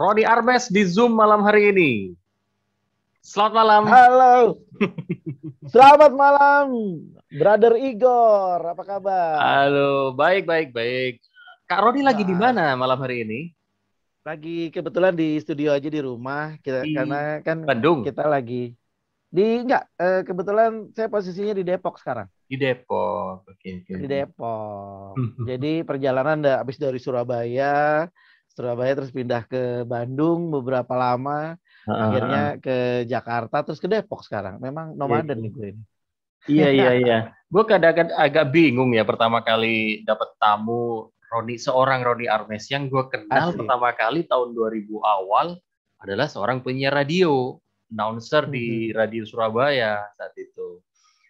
Roni Armes di Zoom malam hari ini. Selamat malam. Halo, selamat malam, Brother Igor. Apa kabar? Halo, baik. Kak Roni lagi di Wah, mana malam hari ini? lagi kebetulan di studio aja di rumah kita Di karena kan Bandung, kita lagi kebetulan saya posisinya di Depok sekarang. di Depok. Oke. Di Depok. Jadi perjalanan habis dari Surabaya, terus pindah ke Bandung beberapa lama, akhirnya ke Jakarta terus ke Depok sekarang. Memang nomaden nih gue ini. Iya. Gue kadang-kadang agak bingung ya pertama kali dapat tamu seorang Roni Armes yang gue kenal Asik. pertama kali tahun 2000 awal adalah seorang penyiar radio, announcer di Mhm. Radio Surabaya saat itu.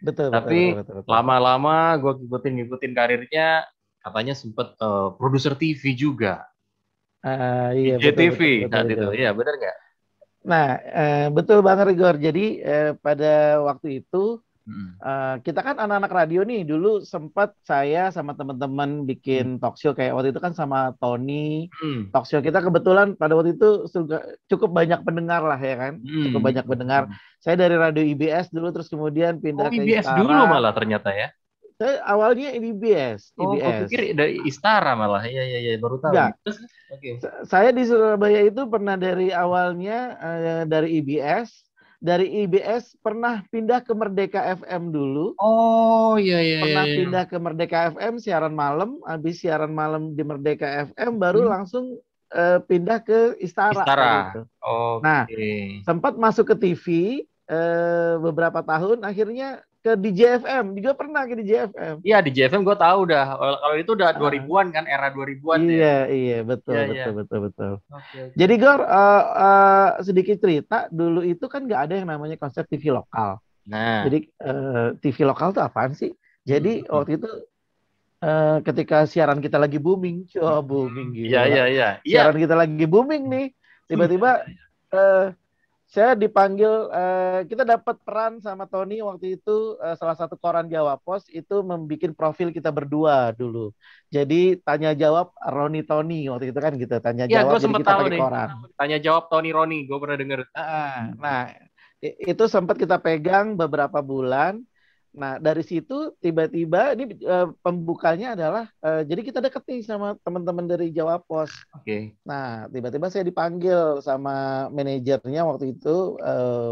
Betul. Tapi lama-lama gue ngikutin karirnya, katanya sempet produser TV juga di Iya JTV betul saat itu. Igor. Iya benar nggak? Nah, betul banget Igor. Jadi pada waktu itu Hmm. kita kan anak-anak radio nih. Dulu sempat saya sama teman-teman bikin talk show kayak waktu itu kan sama Tony. Hmm. Talk show kita kebetulan pada waktu itu cukup banyak pendengar lah ya kan. Cukup banyak pendengar. Saya dari radio IBS dulu terus kemudian Oh, pindah ke IBS dulu Istara. malah ternyata ya. Saya awalnya IBS, Oh, gue IBS. pikir dari Istara malah. Iya, baru tahu nih. Enggak. Terus, oke. Saya di Surabaya itu pernah dari awalnya dari IBS. Dari IBS pernah pindah ke Merdeka FM dulu. Oh, iya. Pernah pindah ke Merdeka FM siaran malam. Habis siaran malam di Merdeka FM baru langsung pindah ke Istara. Istara. Nah, Oke. sempat masuk ke TV beberapa tahun. Akhirnya ke DJFM. Juga pernah ke DJFM. Iya, di JFM gue tahu udah. Kalau itu udah 2000-an kan, era 2000-an ya. Iya, betul. Oke. Jadi Gor, sedikit cerita, dulu itu kan nggak ada yang namanya konsep TV lokal. Nah. Jadi TV lokal tuh apaan sih? Jadi waktu itu ketika siaran kita lagi booming, booming gitu. Iya. Siaran kita lagi booming nih, tiba-tiba saya dipanggil, kita dapat peran sama Tony waktu itu, salah satu koran Jawa Pos itu membuat profil kita berdua dulu. Jadi tanya jawab Roni Tony waktu itu kan gitu, tanya Iya, gue jawab. Jadi sempet kita tahu pakai nih. koran. Tanya jawab Tony Roni, gue pernah denger. Nah, itu sempat kita pegang beberapa bulan. Nah, dari situ tiba-tiba ini pembukanya adalah jadi kita deket nih sama teman-teman dari Jawa Pos. Oke. Nah, tiba-tiba saya dipanggil sama manajernya waktu itu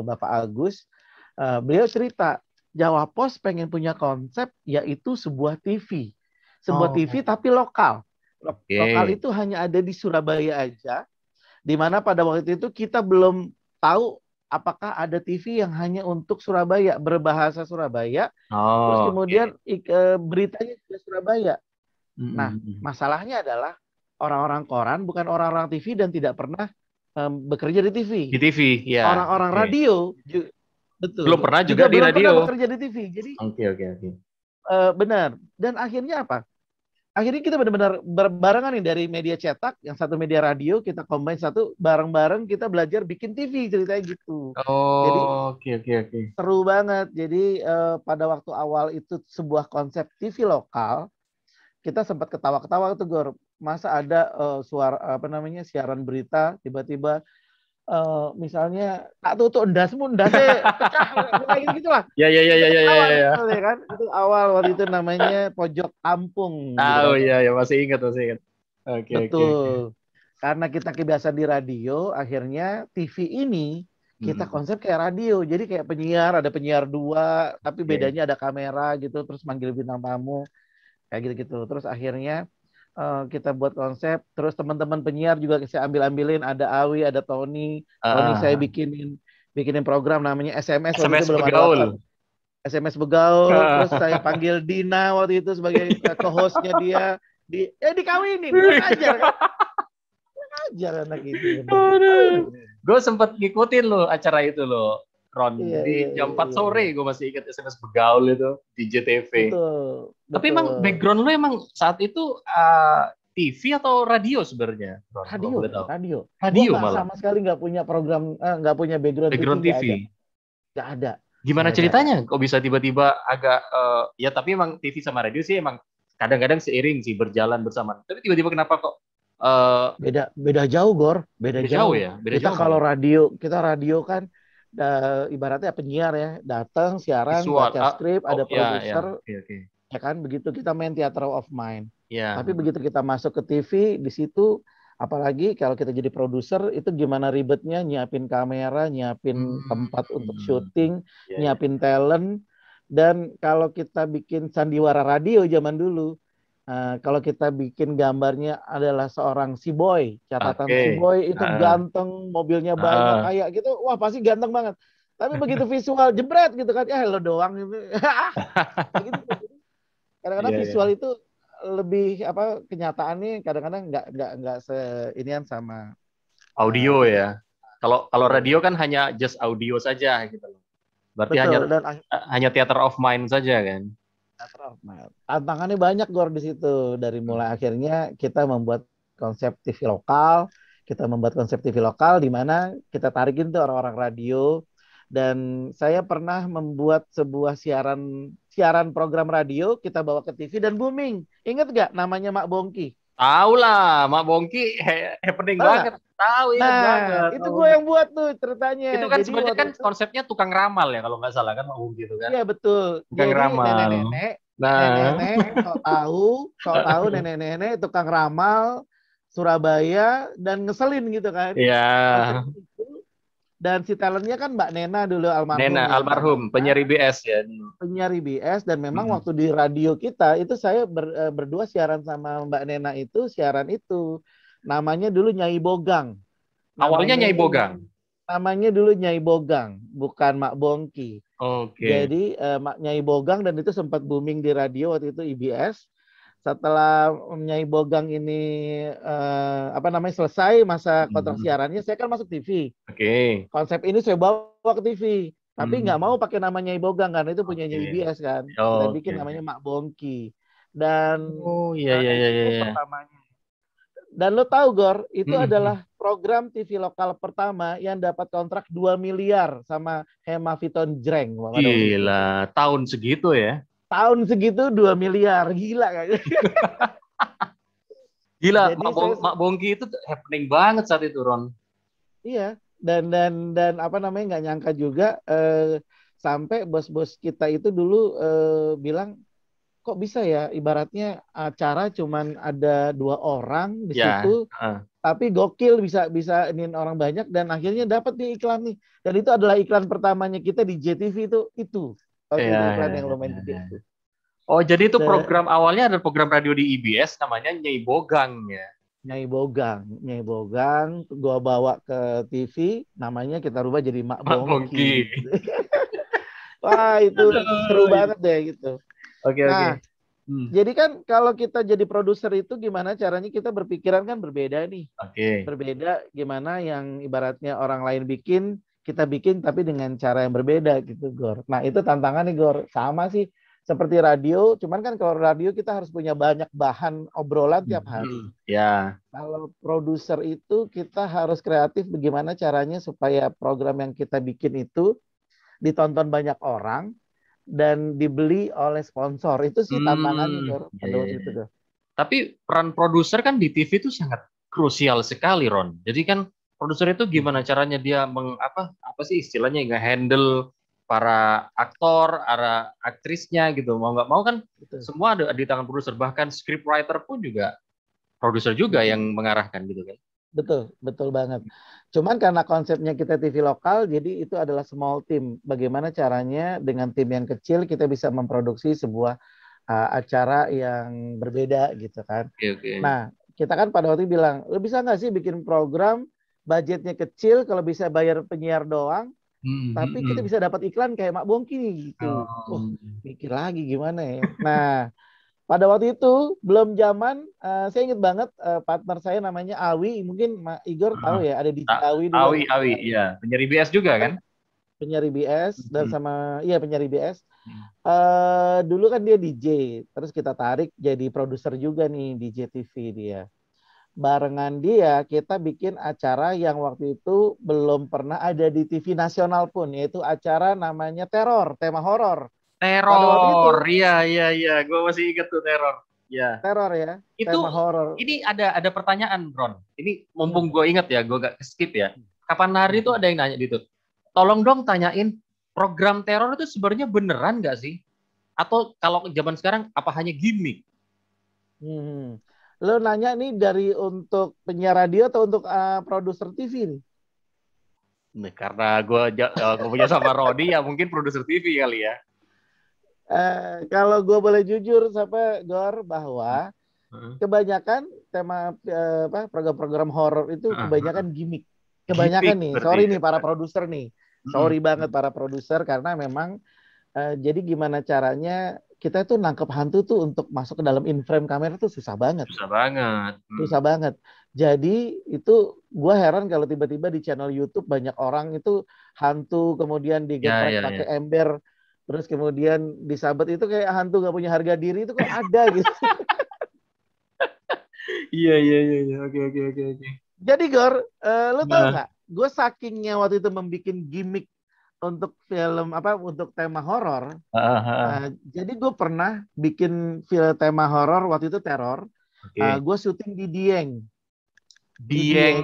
Bapak Agus. Beliau cerita, Jawa Pos pengen punya konsep yaitu sebuah TV. Sebuah TV tapi lokal. Lokal itu hanya ada di Surabaya aja. Di mana pada waktu itu kita belum tahu apakah ada TV yang hanya untuk Surabaya, berbahasa Surabaya, terus kemudian beritanya juga Surabaya. Nah, masalahnya adalah orang-orang koran bukan orang-orang TV dan tidak pernah bekerja di TV. Di TV, ya. Orang-orang radio, betul. Belum pernah juga di radio. Belum pernah bekerja di TV. Jadi, Oke. benar. Dan akhirnya apa? Akhirnya kita benar-benar berbarengan nih dari media cetak, yang satu media radio, kita combine satu, bareng-bareng kita belajar bikin TV, ceritanya gitu. Jadi, oke. seru banget. Jadi pada waktu awal itu sebuah konsep TV lokal, kita sempat ketawa-ketawa tuh Gor. Masa ada siaran berita, tiba-tiba misalnya tak tutup ndasnya pecah kayak gitu lah. Ya. Kan? Itu awal waktu itu namanya Pojok Kampung. Tahu gitu. Ya, masih ingat. Oke. Betul. Karena kita kebiasaan di radio, akhirnya TV ini kita konsep kayak radio. Jadi kayak penyiar, ada penyiar dua, tapi bedanya ada kamera gitu, terus manggil bintang tamu kayak gitu-gitu. Terus akhirnya kita buat konsep, terus teman-teman penyiar juga saya ambilin, ada Awi, ada Tony. Tony saya bikinin program namanya SMS waktu itu belum ada WhatsApp. SMS Begaul, terus saya panggil Dina waktu itu sebagai co-hostnya dia. Dikawinin, ajar anak itu. Gue sempet ngikutin lo acara itu lo, Ron. Di jam 4 sore gue masih ingat SMS Begaul itu di JTV. Betul. Tapi emang background lo emang saat itu TV atau radio sebenarnya? Radio. Malah. Sama sekali nggak punya program, nggak punya background TV. Nggak ada. Gimana ceritanya? Kok bisa tiba-tiba agak ya tapi emang TV sama radio sih emang kadang-kadang seiring sih berjalan bersama. Tapi tiba-tiba kenapa kok Beda jauh, Gor. Beda beda jauh jauh. ya, beda Kita jauh kalau malah. kita radio kan ibaratnya penyiar ya, datang siaran, Visual. baca skrip, Oh ada ya ya, produser, oke oke. ya kan begitu kita main theater of mind. Ya. Tapi begitu kita masuk ke TV, di situ apalagi kalau kita jadi produser itu gimana ribetnya nyiapin kamera, nyiapin tempat untuk syuting, Ya, ya. nyiapin talent. Dan kalau kita bikin sandiwara radio zaman dulu, kalau kita bikin gambarnya adalah seorang si boy, catatan si Oke. boy itu ganteng, mobilnya banyak, kayak gitu, wah pasti ganteng banget. Tapi begitu visual jebret gitu kan, ya lo doang gitu. Begitu. Kadang-kadang Iya, visual iya. itu lebih kenyataannya kadang-kadang nggak seinian sama Audio kita. ya. Kalau radio kan hanya just audio saja gitu loh. Berarti hanya Betul, dan hanya theater of mind saja kan. tantangannya banyak Gor di situ. Dari mulai akhirnya kita membuat konsep TV lokal, di mana kita tarikin tuh orang-orang radio. Dan saya pernah membuat sebuah siaran program radio, kita bawa ke TV dan booming. Ingat gak namanya Mak Bongki? Tahu lah, Mak Bongki happening Tahu nggak? banget. Tahu, ingat Nah, banget. itu Mak gue Bongki. yang buat tuh ceritanya. Itu kan Jadi sebenarnya waktu kan itu, konsepnya tukang ramal ya kalau nggak salah kan Mak Bongki itu kan. iya betul. Tukang Jadi ramal. Nah, nenek-nenek sok tahu nenek-nenek tukang ramal Surabaya dan ngeselin gitu kan. ya, Konsepnya itu. Dan si talentnya kan Mbak Nena dulu almarhum Nena ya, Mbak almarhum Nena, penyiar IBS ya. penyiar IBS. Dan memang Mm. waktu di radio kita itu saya berdua siaran sama Mbak Nena itu, siaran itu namanya dulu Nyai Bogang. Awalnya Nyai Bogang. Namanya dulu Nyai Bogang, bukan Mak Bongki. Oke. Jadi Mak Nyai Bogang, dan itu sempat booming di radio waktu itu IBS. Setelah Nyai Bogang ini selesai masa kontrak siarannya, saya kan masuk TV. Oke. Konsep ini saya bawa ke TV, tapi nggak mau Hmm. pakai nama Nyai Bogang karena itu punya Oke. IBS kan. Kita Oke. bikin namanya Mak Bongki. Dan Oh iya iya iya itu iya. pertamanya. Dan lo tahu Gor, itu Hmm. adalah program TV lokal pertama yang dapat kontrak 2 miliar sama Hemaviton Jreng. Gila, tahun segitu ya. Tahun segitu 2 miliar, gila kan? Gila, Jadi Mak Bongki itu happening banget saat itu, Ron. iya, dan nggak nyangka juga sampai bos-bos kita itu dulu bilang, kok bisa ya ibaratnya acara cuman ada 2 orang di situ, tapi gokil bisa iniin orang banyak, dan akhirnya dapat nih iklan nih. Dan itu adalah iklan pertamanya kita di JTV itu. Waktu itu iklan yang lumayan gede itu. Oh, jadi itu program awalnya ada program radio di IBS namanya Nyai Bogang ya. Nyai Bogang, gua bawa ke TV, namanya kita rubah jadi Mak Bongki. Wah, itu seru banget deh gitu. Oke. Jadi kan kalau kita jadi produser itu gimana caranya kita berpikiran kan berbeda nih. Oke. Berbeda gimana yang ibaratnya orang lain bikin, kita bikin tapi dengan cara yang berbeda gitu, Gor. Nah, itu tantangan nih, Gor. Sama sih seperti radio, cuman kan kalau radio kita harus punya banyak bahan obrolan tiap hari. Ya. Kalau produser itu kita harus kreatif bagaimana caranya supaya program yang kita bikin itu ditonton banyak orang dan dibeli oleh sponsor. Itu sih tantangannya, Gor. Tapi peran produser kan di TV itu sangat krusial sekali, Ron. Jadi kan produser itu gimana caranya dia apa sih istilahnya nge-handle para aktor, aktrisnya gitu. Mau nggak mau kan semua ada di tangan produser. Bahkan scriptwriter pun juga produser juga yang mengarahkan gitu kan. Betul banget. Cuman karena konsepnya kita TV lokal, jadi itu adalah small team. Bagaimana caranya dengan tim yang kecil kita bisa memproduksi sebuah acara yang berbeda gitu kan. Okay. Nah, kita kan pada waktu itu bilang, lo bisa nggak sih bikin program budgetnya kecil, kalau bisa bayar penyiar doang, tapi kita bisa dapat iklan kayak Mak Bongki gitu. Mikir lagi gimana ya. Nah, pada waktu itu belum zaman, saya ingat banget partner saya namanya Awi, mungkin Mak Igor tahu ya, ada di Awi dulu. Awi, iya, penyiar IBS juga kan? Penyiar IBS dan penyiar IBS. Dulu kan dia DJ, terus kita tarik jadi produser juga nih di JTV dia. Barengan dia kita bikin acara yang waktu itu belum pernah ada di TV nasional pun, yaitu acara namanya Teror, tema horor. Teror, iya, gue masih ingat tuh Teror. Ya. Teror ya, tema Itu horor. ini ada pertanyaan, Ron. Ini mumpung gue inget ya, gue gak skip ya. Kapan hari itu ada yang nanya gitu. Tolong dong tanyain program teror itu sebenarnya beneran nggak sih? Atau kalau zaman sekarang apa hanya gimmick? Hmm. Lo nanya nih dari untuk penyiar radio atau untuk produser TV nih? Nah, karena gue punya sama Rodi ya mungkin produser TV kali ya. Kalau gue boleh jujur sampai Gor bahwa kebanyakan tema program-program horor itu kebanyakan gimmick. Kebanyakan Gimmick nih, berarti. sorry nih para produser nih. Sorry banget para produser karena memang jadi gimana caranya kita tuh nangkep hantu tuh untuk masuk ke dalam in-frame kamera tuh susah banget. Susah banget. Susah banget. Jadi itu gue heran kalau tiba-tiba di channel YouTube banyak orang itu hantu kemudian digeprek pakai ember terus kemudian disabet itu kayak hantu gak punya harga diri itu kok ada gitu. Iya. Oke. Jadi Gor, lo tau nggak? Gue sakingnya waktu itu membuat gimmick untuk film untuk tema horor. Jadi gue pernah bikin film tema horor waktu itu teror. Gue syuting di Dieng. Dieng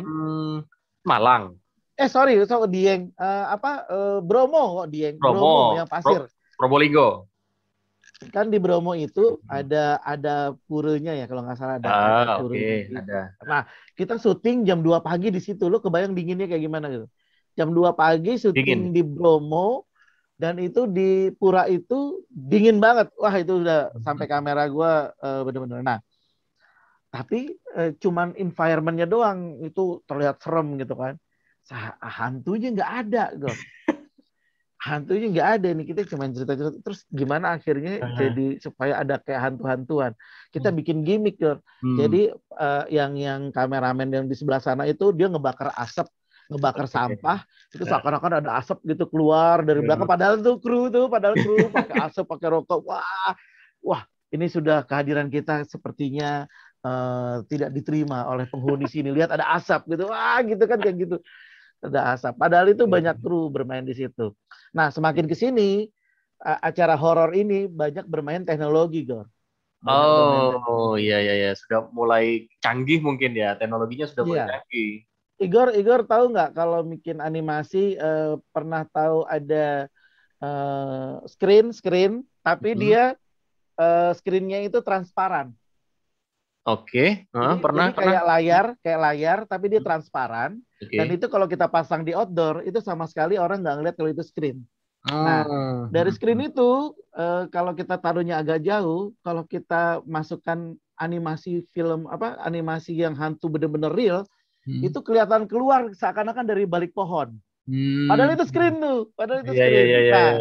Malang. Sorry, Dieng Bromo kok Dieng. Bromo yang pasir. Probolinggo. Kan di Bromo itu ada purenya ya kalau nggak salah ada purenya. Ada. Nah, kita syuting jam 2 pagi di situ. Lo kebayang dinginnya kayak gimana gitu. Jam 2 pagi syuting di Bromo dan itu di pura itu dingin banget. Wah, itu udah sampai kamera gue bener-bener. Nah, tapi cuman environment-nya doang itu terlihat serem gitu kan. Hantunya nggak ada, Gor. Hantunya nggak ada nih, kita cuma cerita-cerita terus gimana akhirnya jadi supaya ada kayak hantu-hantuan kita bikin gimmick Gor. Jadi yang kameramen yang di sebelah sana itu dia ngebakar sampah itu seakan-akan ada asap gitu keluar dari belakang padahal kru pakai asap pakai rokok. Wah ini sudah kehadiran kita sepertinya tidak diterima oleh penghuni sini, lihat ada asap gitu, gitu kan kayak gitu. Ada asap. Padahal itu banyak kru bermain di situ. Nah, semakin ke sini acara horor ini banyak bermain teknologi, Gor. Iya. Sudah mulai canggih mungkin ya. Teknologinya sudah mulai canggih. Igor tahu nggak kalau bikin animasi pernah tahu ada screen tapi dia screennya itu transparan. Oke. Jadi kayak layar tapi dia transparan. Dan itu kalau kita pasang di outdoor itu sama sekali orang nggak ngeliat kalau itu screen. Nah, dari screen itu kalau kita taruhnya agak jauh, kalau kita masukkan animasi film animasi yang hantu bener-bener real, itu kelihatan keluar seakan-akan dari balik pohon. Padahal itu screen tuh, Nah,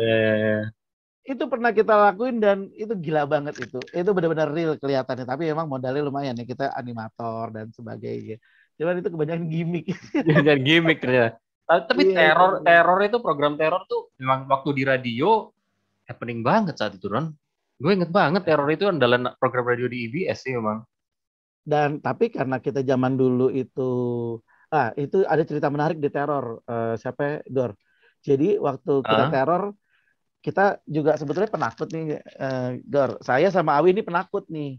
itu pernah kita lakuin dan itu gila banget itu. Itu benar-benar real kelihatannya. Tapi memang modalnya lumayan ya, kita animator dan sebagainya. Cuman itu kebanyakan gimmick. Kebanyakan gimmick ternyata. Tapi teror itu program teror tuh memang waktu di radio happening banget saat itu, Ron. Gue inget banget teror itu andalan program radio di IBS sih memang. Dan tapi karena kita zaman dulu itu ada cerita menarik di teror. Siapa Gor? Jadi waktu kita teror kita juga sebetulnya penakut nih, Gor. Saya sama Awi ini penakut nih.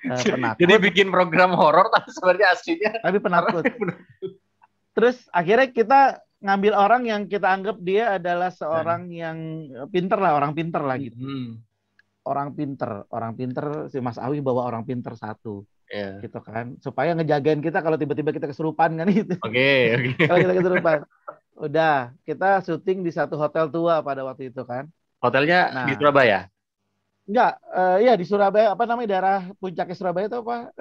Penakut. Jadi bikin program horor tapi sebenarnya aslinya. Tapi penakut. Terus akhirnya kita ngambil orang yang kita anggap dia adalah seorang yang orang pinter lah gitu. Orang pinter si Mas Awi bawa orang pinter satu. Gitu kan. Supaya ngejagain kita kalau tiba-tiba kita kesurupan kan gitu. Oke. Kalau kita kesurupan. Udah, kita syuting di satu hotel tua pada waktu itu kan. Hotelnya di Surabaya? Enggak, ya di Surabaya, daerah puncaknya Surabaya itu apa?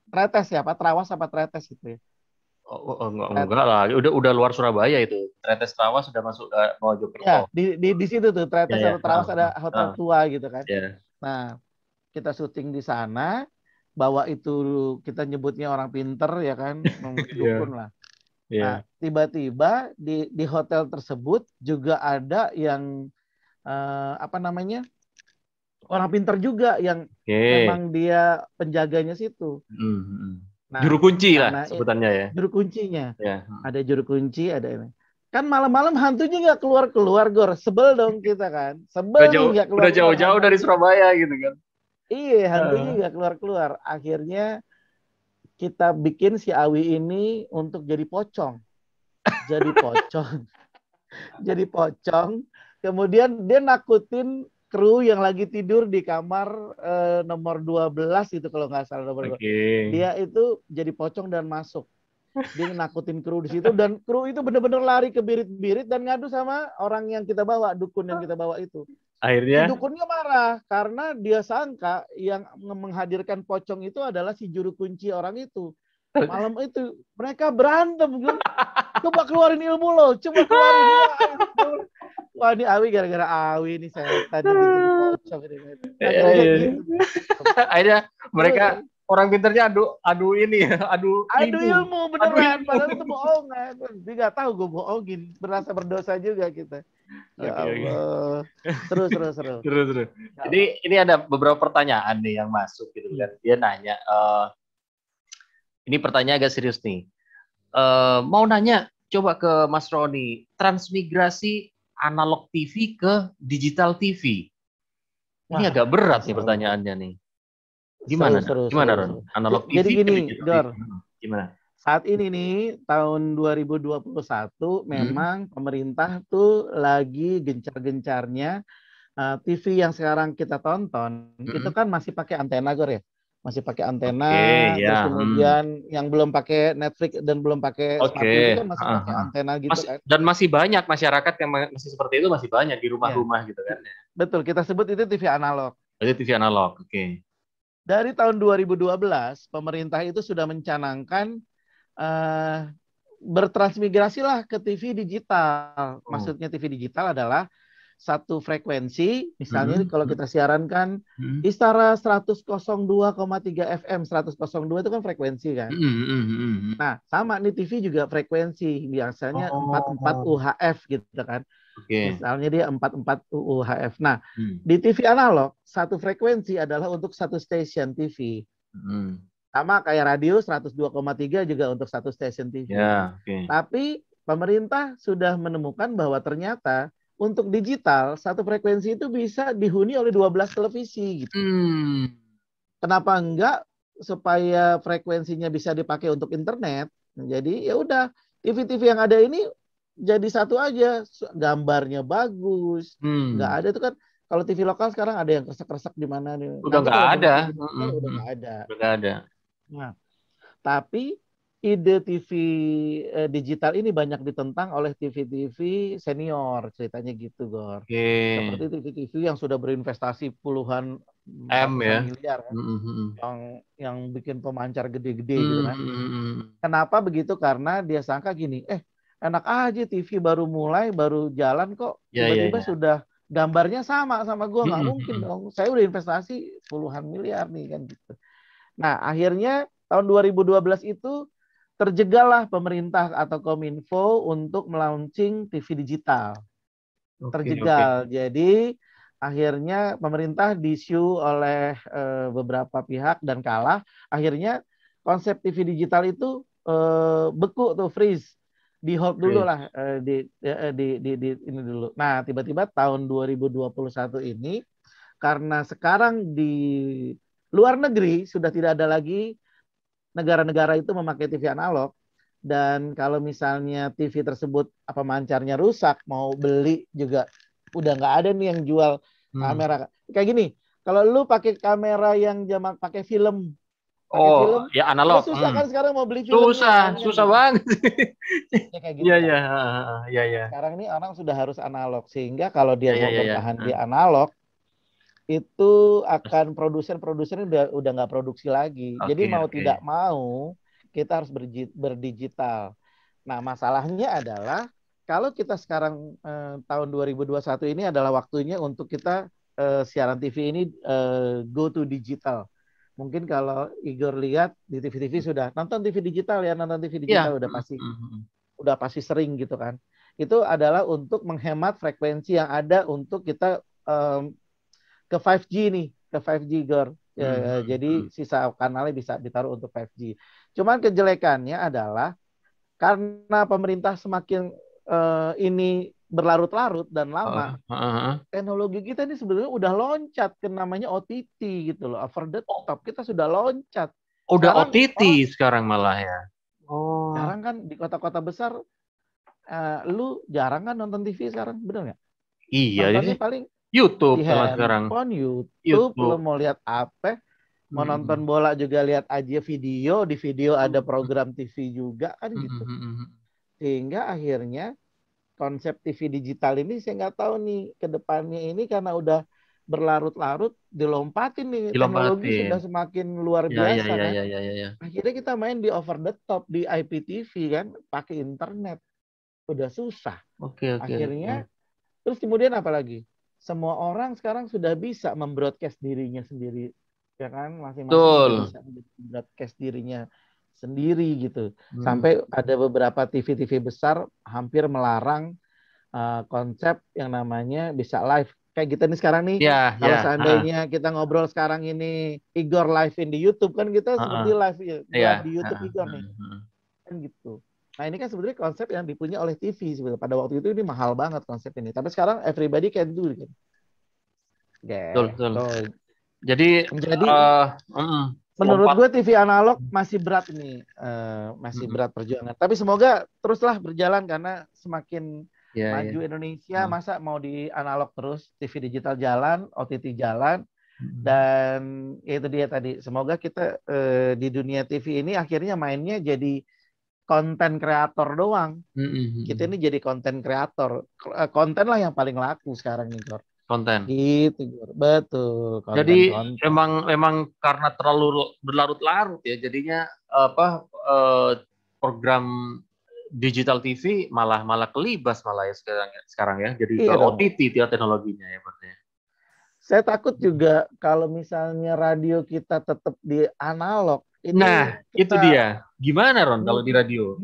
Tretes ya, Trawas apa Tretes gitu ya. Enggak lah, udah luar Surabaya itu. Tretes Trawas sudah masuk ke Mojokerto. Ya, di situ tuh Tretes atau Trawas ada hotel tua gitu kan. Nah, kita syuting di sana, bawa itu kita nyebutnya orang pinter ya kan, dukun lah. Nah, tiba-tiba di hotel tersebut juga ada yang orang pinter juga yang memang dia penjaganya situ. Nah, juru kunci lah sebutannya ya. Juru kuncinya. Ada juru kunci, ada ini. Kan malam-malam hantunya nggak keluar-keluar, Gor. Sebel dong kita kan. Sebel nggak keluar. Udah jauh-jauh dari Surabaya gitu kan. Iya, hantunya Heeh. nggak keluar-keluar. Akhirnya kita bikin si Awi ini untuk jadi pocong. Jadi pocong. Jadi pocong. Kemudian dia nakutin kru yang lagi tidur di kamar nomor 12 itu kalau nggak salah nomor 12. Oke. Dia itu jadi pocong dan masuk. Dia nakutin kru di situ dan kru itu benar-benar lari ke birit-birit dan ngadu sama orang yang kita bawa, dukun yang kita bawa itu. Si Akhirnya dukunnya marah karena dia sangka yang menghadirkan pocong itu adalah si juru kunci orang itu. Malam itu mereka berantem, coba keluarin ilmu lo, coba keluarin. Wah ini Awi gara-gara Awi ini setan ini jadi pocong ini. Nah ya, kira-kira ya. gitu. Akhirnya Seru mereka kan? orang pinternya adu adu ini ya, adu Adu ilmu. ilmu Adu beneran, ilmu. padahal itu bohongan. Dia nggak tahu gue bohongin, berasa berdosa juga kita. Ya Oke, oke. Allah, seru seru seru. Terus, terus. Ya Jadi Allah. ini ada beberapa pertanyaan nih yang masuk gitu Hmm. kan. Dia nanya, ini pertanyaan agak serius nih. Mau nanya, coba ke Mas Roni, transmigrasi analog TV ke digital TV. Ini Wah, agak berat nih seru. pertanyaannya nih. Seru, Gimana, seru, gimana seru, Ron? seru. Analog TV Jadi ke gini, digital TV. Gor, Gimana? saat ini nih tahun 2021 Hmm? memang pemerintah tuh lagi gencar-gencarnya TV yang sekarang kita tonton itu Hmm? kan masih pakai antena, Gor ya. Masih pakai antena, Oke, ya. terus kemudian yang belum pakai Netflix dan belum pakai Oke. smart TV kan masih Ha, pakai ha. antena gitu kan. Dan masih banyak masyarakat yang masih seperti itu, masih banyak di Ya, rumah-rumah gitu kan. betul. Kita sebut itu TV analog. Itu TV analog. Oke. Dari tahun 2012 pemerintah itu sudah mencanangkan eh, bertransmigrasilah ke TV digital. Oh. Maksudnya TV digital adalah satu frekuensi, misalnya Hmm? kalau kita siarankan Hmm? Istara 102,3 FM, 102 itu kan frekuensi kan. Hmm. Nah, sama nih TV juga frekuensi, biasanya 44 Oh, UHF gitu kan. oke. Misalnya dia 44 UHF. Nah, Hmm. di TV analog, satu frekuensi adalah untuk satu stasiun TV. Hmm. Sama kayak radio 102,3 juga untuk satu stasiun TV. Ya, oke. Tapi pemerintah sudah menemukan bahwa ternyata untuk digital satu frekuensi itu bisa dihuni oleh 12 televisi gitu. Hmm. Kenapa enggak supaya frekuensinya bisa dipakai untuk internet? Jadi ya udah TV-TV yang ada ini jadi satu aja, gambarnya bagus. Nggak Hmm. ada itu kan kalau TV lokal sekarang ada yang kresek-kresek di mana nih. Udah Nanti nggak kalau ada. dengan TV digital udah nggak ada. Udah nggak ada. Nah, tapi ide TV digital ini banyak ditentang oleh TV-TV senior, ceritanya gitu, Gor. Oke. Seperti TV-TV yang sudah berinvestasi puluhan, M ratusan ya. miliar kan, Hmm. yang bikin pemancar gede-gede gitu kan. Hmm. Kenapa begitu? Karena dia sangka gini, enak aja TV baru mulai, baru jalan kok, Ya, ya, tiba-tiba ya. sudah gambarnya sama gua, nggak mungkin Hmm. dong. Saya udah investasi puluhan miliar nih kan gitu. Nah, akhirnya tahun 2012 itu terjegallah pemerintah atau Kominfo untuk melaunching TV digital. Oke, oke. Terjegal. Jadi akhirnya pemerintah disiu oleh beberapa pihak dan kalah. Akhirnya konsep TV digital itu beku tuh, freeze, di hold dulu Oke. lah, di ini dulu. Nah, tiba-tiba tahun 2021 ini karena sekarang di luar negeri sudah tidak ada lagi negara-negara itu memakai TV analog, dan kalau misalnya TV tersebut apa mancarnya rusak, mau beli juga udah nggak ada nih yang jual Hmm. kamera kayak gini. Kalau lu pakai kamera yang zaman pakai Oh, film, ya lu analog. susah Hmm. kan sekarang mau beli filmnya Susah, kan susah gitu. banget. Ya kayak Iya, gitu kan. iya. Iya, iya. Sekarang ini orang sudah harus analog, sehingga kalau dia Iya, iya, mau iya, iya. bertahan di analog itu akan produsen udah nggak produksi lagi. Jadi Oke, mau oke. tidak mau kita harus berdigital. Nah, masalahnya adalah kalau kita sekarang tahun 2021 ini adalah waktunya untuk kita siaran TV ini go to digital. Mungkin kalau Igor lihat di TV-TV sudah nonton TV digital ya, nonton TV Iya. digital udah pasti sering gitu kan. Itu adalah untuk menghemat frekuensi yang ada untuk kita ke 5G nih, ke 5G, Gor. Jadi sisa kanalnya bisa ditaruh untuk 5G. Cuman kejelekannya adalah karena pemerintah semakin ini berlarut-larut dan Heeh, lama, heeh. teknologi kita ini sebenarnya udah loncat ke namanya OTT gitu loh, over the Oh, top. Kita sudah loncat. udah Sekarang orang OTT sekarang malah ya. Oh, sekarang kan di kota-kota besar, lu jarang kan nonton TV sekarang, bener nggak? iya Nontonnya ini paling YouTube di malah sekarang. handphone, YouTube, lu YouTube. mau lihat apa, mau nonton Mm-mm. bola juga lihat aja video, di video ada Mm-mm. program TV juga kan gitu. Mm-mm. Sehingga akhirnya konsep TV digital ini saya nggak tahu nih ke depannya ini karena udah berlarut-larut dilompatin nih, teknologi Dilompatin. sudah semakin luar Ya, ya, biasa ya, kan. ya, ya, ya, ya. Akhirnya kita main di over the top di IPTV kan, pakai internet udah susah. Oke, oke, oke. Akhirnya terus kemudian apa lagi? Semua orang sekarang sudah bisa membroadcast dirinya sendiri, ya kan? Masing-masing udah Betul. bisa broadcast dirinya sendiri gitu. Hmm. Sampai ada beberapa TV-TV besar hampir melarang konsep yang namanya bisa live. Kayak kita nih sekarang nih, Ya, kalau ya. Heeh. seandainya kita ngobrol sekarang ini Igor live di YouTube kan kita Heeh. seperti live Ya. live di YouTube Heeh. Igor nih Heeh. Heeh. kan gitu. Nah ini kan sebenarnya konsep yang dipunya oleh TV sebenarnya. Pada waktu itu ini mahal banget konsep ini. Tapi sekarang everybody can do gitu. Betul, betul. Gitu. Jadi, Jadi menurut lompat. gue TV analog masih berat nih, masih Mm-mm. berat perjuangan. Tapi semoga teruslah berjalan karena semakin Ya, maju ya. Indonesia, masa mau di analog terus, TV digital jalan, OTT jalan, Mm-mm. dan ya itu dia tadi. Semoga kita di dunia TV ini akhirnya mainnya jadi konten kreator doang. Kita Mm-mm. ini jadi konten kreator, konten lah yang paling laku sekarang nih, Gor. Konten. Gitu, Gor. Betul, Jadi konten-konten. memang karena terlalu berlarut-larut ya, jadinya apa program digital TV malah malah kelibas malah ya sekarang ya. Jadi ke Iya dong. OTT dia teknologinya ya berarti. Saya takut juga kalau misalnya radio kita tetap di analog, ini Nah, itu kita dia. Gimana Ron kalau di radio?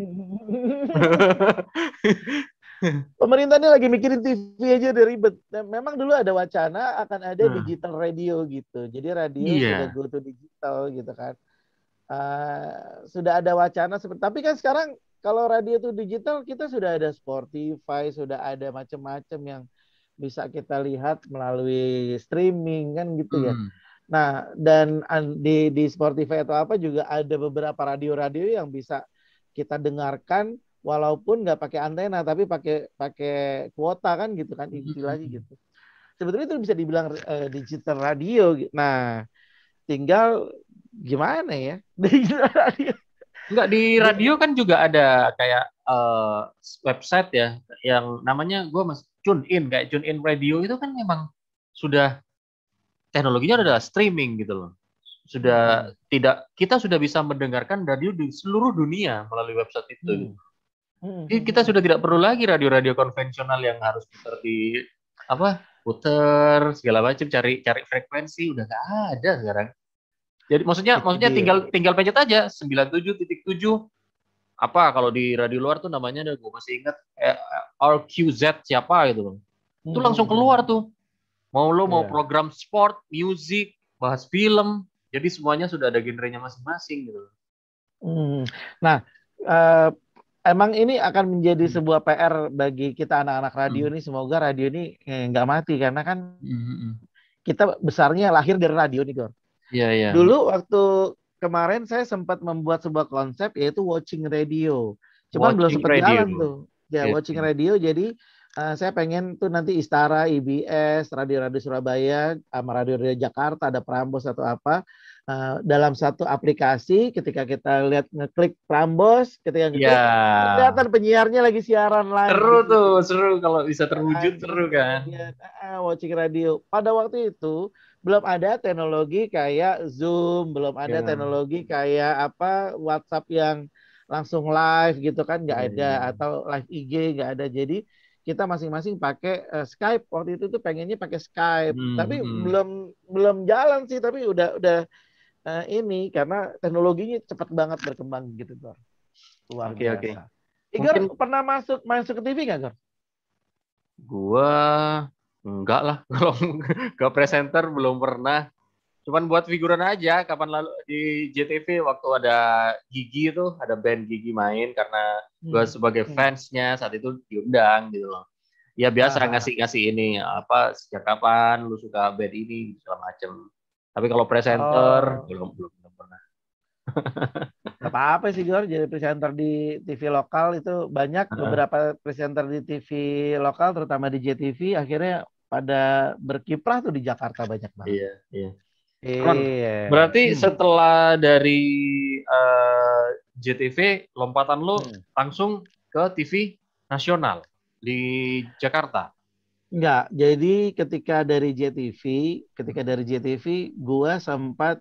pemerintah ini lagi mikirin TV aja udah ribet. Dan memang dulu ada wacana akan ada Nah, digital radio gitu. Jadi radio sudah iya. go to digital gitu kan. Sudah ada wacana seperti, tapi kan sekarang kalau radio itu digital kita sudah ada Spotify, sudah ada macam-macam yang bisa kita lihat melalui streaming kan gitu ya. Hmm. Nah, dan di Spotify atau apa juga ada beberapa radio-radio yang bisa kita dengarkan walaupun nggak pakai antena tapi pakai pakai kuota kan gitu kan istilahnya gitu. Sebetulnya itu bisa dibilang digital radio. Nah, tinggal gimana ya? Digital radio. Enggak, di radio kan juga ada kayak website ya yang namanya gue mas Tune In, kayak Tune In Radio itu kan memang sudah teknologinya adalah streaming gitu loh. Sudah tidak, kita sudah bisa mendengarkan radio di seluruh dunia melalui website itu gitu. Jadi kita sudah tidak perlu lagi radio-radio konvensional yang harus putar di apa? Putar segala macam, cari cari frekuensi udah nggak ada sekarang. Jadi maksudnya Itu maksudnya dia. tinggal pencet aja 97.7 apa kalau di radio luar tuh namanya ada gue masih ingat RQZ siapa gitu loh. Itu langsung keluar tuh. Mau lo mau Iya. program sport, music, bahas film, jadi semuanya sudah ada genrenya masing-masing gitu. Nah, eh, emang ini akan menjadi sebuah PR bagi kita anak-anak radio nih. Semoga radio ini nggak mati karena kan kita besarnya lahir dari radio nih, Gor. Iya, iya. Dulu waktu kemarin saya sempat membuat sebuah konsep yaitu watching radio. Cuman belum Watching sempat radio. jalan tuh. Ya, watching radio. Jadi saya pengen tuh nanti Istara, IBS, Radio-Radio Surabaya, sama Radio-Radio Jakarta, ada Prambos atau apa. Dalam satu aplikasi ketika kita lihat ngeklik Prambos, ketika ngeklik kelihatan penyiarnya lagi siaran live. Seru gitu. Tuh, seru kalau bisa terwujud, seru kan. Watching radio. Pada waktu itu belum ada teknologi kayak Zoom, belum ada teknologi kayak apa WhatsApp yang langsung live gitu kan, nggak ada, atau live IG nggak ada. Jadi kita masing-masing pakai Skype. Waktu itu tuh pengennya pakai Skype, tapi belum jalan sih. Tapi udah ini karena teknologinya cepat banget berkembang gitu, Gor. Luar biasa. Igor pernah masuk ke TV nggak, Gor? Gua enggak lah, kalau ke presenter belum pernah. Cuman buat figuran aja. Kapan lalu di JTV waktu ada Gigi itu, ada band Gigi main karena gue sebagai fansnya saat itu diundang gitu loh. Ya biasa Ah, ngasih-ngasih ini apa sejak kapan lu suka band ini segala macem. Tapi kalau presenter oh, belum pernah. nggak apa-apa sih Gor, jadi presenter di TV lokal itu banyak Heeh. beberapa presenter di TV lokal, terutama di JTV, akhirnya pada berkiprah tuh di Jakarta banyak banget. Iya, iya. Ron, Iya. berarti Hmm. setelah dari eh, JTV lompatan lu Hmm. langsung ke TV nasional di Jakarta. Enggak, jadi ketika dari JTV, gua sempat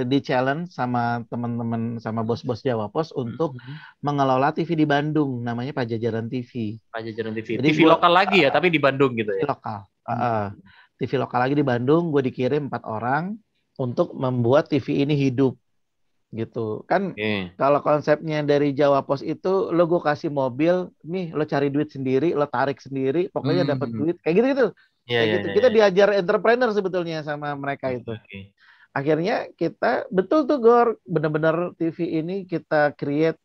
di challenge sama teman-teman sama bos-bos Jawa Pos untuk Mhm. mengelola TV di Bandung, namanya Pajajaran TV. Pajajaran TV. Jadi TV gua lokal lagi ya, tapi di Bandung gitu TV ya. lokal, Hmm. TV lokal lagi di Bandung, gue dikirim 4 orang untuk membuat TV ini hidup gitu. Kan Oke. kalau konsepnya dari Jawa Pos itu, lo gue kasih mobil, nih lo cari duit sendiri, lo tarik sendiri, pokoknya dapat Hmm. duit kayak gitu gitu. Iya, Kayak iya, gitu. iya, Kita iya. diajar entrepreneur sebetulnya sama mereka Oke, itu. oke. Akhirnya kita betul tuh Gor, bener-bener TV ini kita create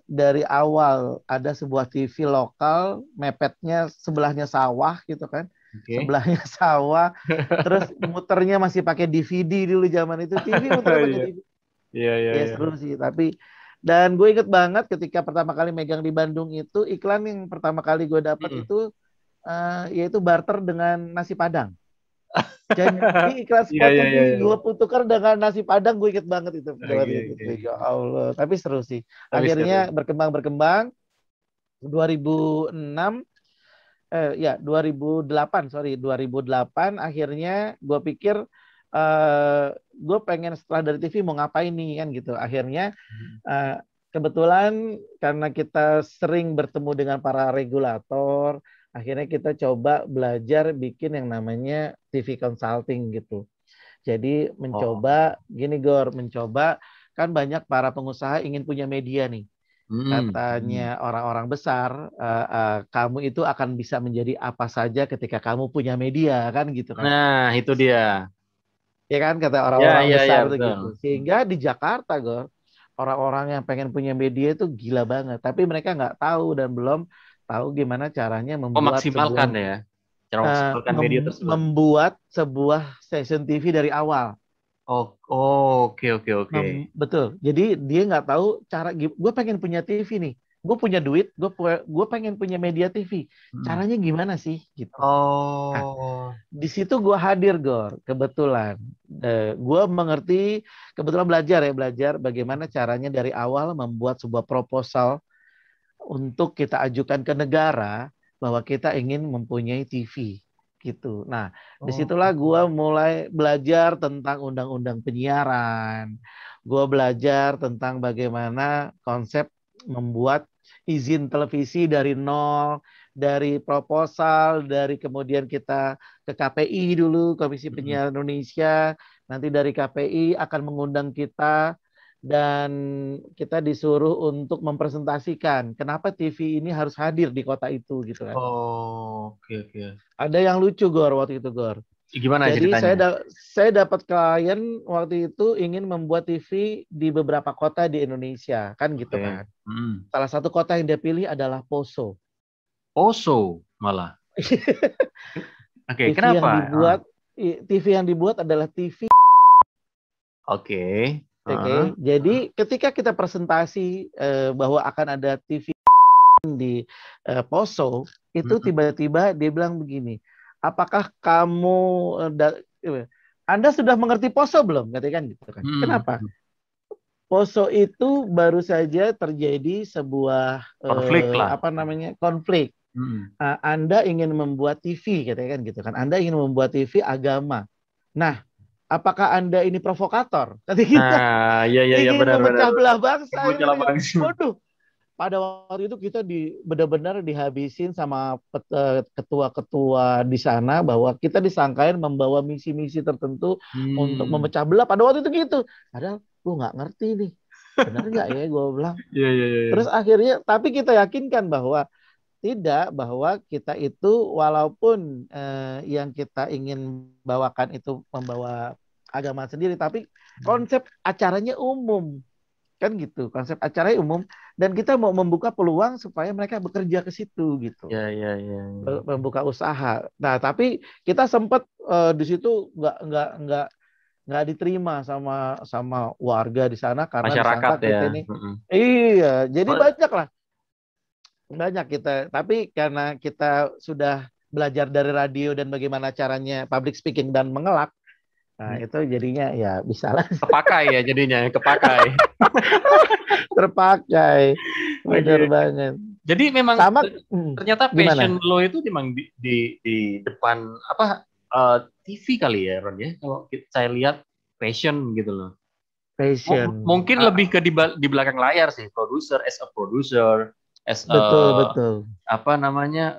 dari awal. Ada sebuah TV lokal, mepetnya sebelahnya sawah gitu kan. Oke. Sebelahnya sawah, terus muternya masih pakai DVD dulu zaman itu. TV muternya pakai Iya, DVD. iya, iya, Ya iya. seru sih, tapi dan gue inget banget ketika pertama kali megang di Bandung itu, iklan yang pertama kali gue dapat Mm-mm. itu yaitu barter dengan nasi Padang. Jadi iklan Iya, spot iya, iya, TV gue iya. tukar dengan nasi Padang, gue inget banget itu pada Oke, waktu itu. oke, Ya oke. Allah, tapi seru sih. Tapi seru. Akhirnya berkembang 2006 ya 2008 sorry 2008 akhirnya gue pikir gue pengen setelah dari TV mau ngapain nih kan gitu. Akhirnya eh, kebetulan karena kita sering bertemu dengan para regulator, akhirnya kita coba belajar bikin yang namanya TV consulting gitu. Jadi Oh. mencoba gini Gor, mencoba kan banyak para pengusaha ingin punya media nih. Mm-mm. Mm. Katanya orang-orang besar, kamu itu akan bisa menjadi apa saja ketika kamu punya media kan gitu kan. Nah, itu dia. Ya kan kata Ya, orang-orang ya, ya, besar tuh betul. gitu. Sehingga di Jakarta Gor, orang-orang yang pengen punya media itu gila banget. Tapi mereka nggak tahu dan belum tahu gimana caranya membuat sebuah Memaksimalkan ya. Cara memaksimalkan media tersebut. membuat sebuah stasiun TV dari awal. Oh, oh, oke, oke, oke. Betul. Jadi dia nggak tahu cara. Gue pengen punya TV nih. Gue punya duit. Gue pengen punya media TV. Mm. Caranya gimana sih? Gitu. Nah, Oh, di situ gue hadir, Gor. Kebetulan. Gue mengerti. Kebetulan belajar bagaimana caranya dari awal membuat sebuah proposal untuk kita ajukan ke negara bahwa kita ingin mempunyai TV gitu. Nah, oh, disitulah gue mulai belajar tentang undang-undang penyiaran. Gue belajar tentang bagaimana konsep membuat izin televisi dari nol, dari proposal, dari kemudian kita ke KPI dulu, Komisi mm. Penyiaran Indonesia, nanti dari KPI akan mengundang kita dan kita disuruh untuk mempresentasikan kenapa TV ini harus hadir di kota itu gitu kan. Oh, oke, oke. Ada yang lucu Gor waktu itu Gor. Gimana Jadi ceritanya? saya dapat klien waktu itu ingin membuat TV di beberapa kota di Indonesia kan gitu Oke. kan. Mm. Salah satu kota yang dia pilih adalah Poso. Oso malah. Oke, TV kenapa? yang Ah, dibuat TV yang dibuat adalah TV. oke. Ah, Oke, jadi ketika kita presentasi bahwa akan ada TV di Poso, itu mm, tiba-tiba dia bilang begini, apakah kamu Anda sudah mengerti Poso belum? Katanya kan gitu kan. mm, Kenapa? mm. Poso itu baru saja terjadi sebuah Konflik lah. apa namanya konflik. Mm. Anda ingin membuat TV, katanya kan gitu kan. Anda ingin membuat TV agama. Nah, apakah Anda ini provokator? Kata gitu. Nah, iya, iya, iya, Ingin benar, benar, memecah benar. belah bangsa. Ibu celah bangsa. Waduh, pada waktu itu kita benar-benar dihabisin sama ketua-ketua di sana bahwa kita disangkain membawa misi-misi tertentu untuk Hmm. memecah belah. Pada waktu itu gitu. Padahal gue nggak ngerti nih. Benar nggak ya gue bilang. Iya, iya, iya, Terus iya. akhirnya, tapi kita yakinkan bahwa tidak, bahwa kita itu walaupun yang kita ingin bawakan itu membawa agama sendiri, tapi konsep acaranya umum. kan gitu. Konsep acaranya umum dan kita mau membuka peluang supaya mereka bekerja ke situ gitu. Ya, ya, ya, ya. Membuka usaha. Nah, tapi kita sempat di situ nggak diterima sama sama warga di sana karena Masyarakat disangka kita ya. ini iya, jadi banyak lah banyak kita. Tapi karena kita sudah belajar dari radio dan bagaimana caranya public speaking dan mengelak, nah itu jadinya ya bisa lah Kepakai ya jadinya, kepakai. terpakai. Bener Oke. banget. Jadi memang Sama ternyata passion gimana? lo itu memang di depan apa TV kali ya, Ron ya. Kalau saya lihat passion gitu loh. Passion. Mungkin lebih ke di belakang layar sih, producer, as a Betul, betul. apa namanya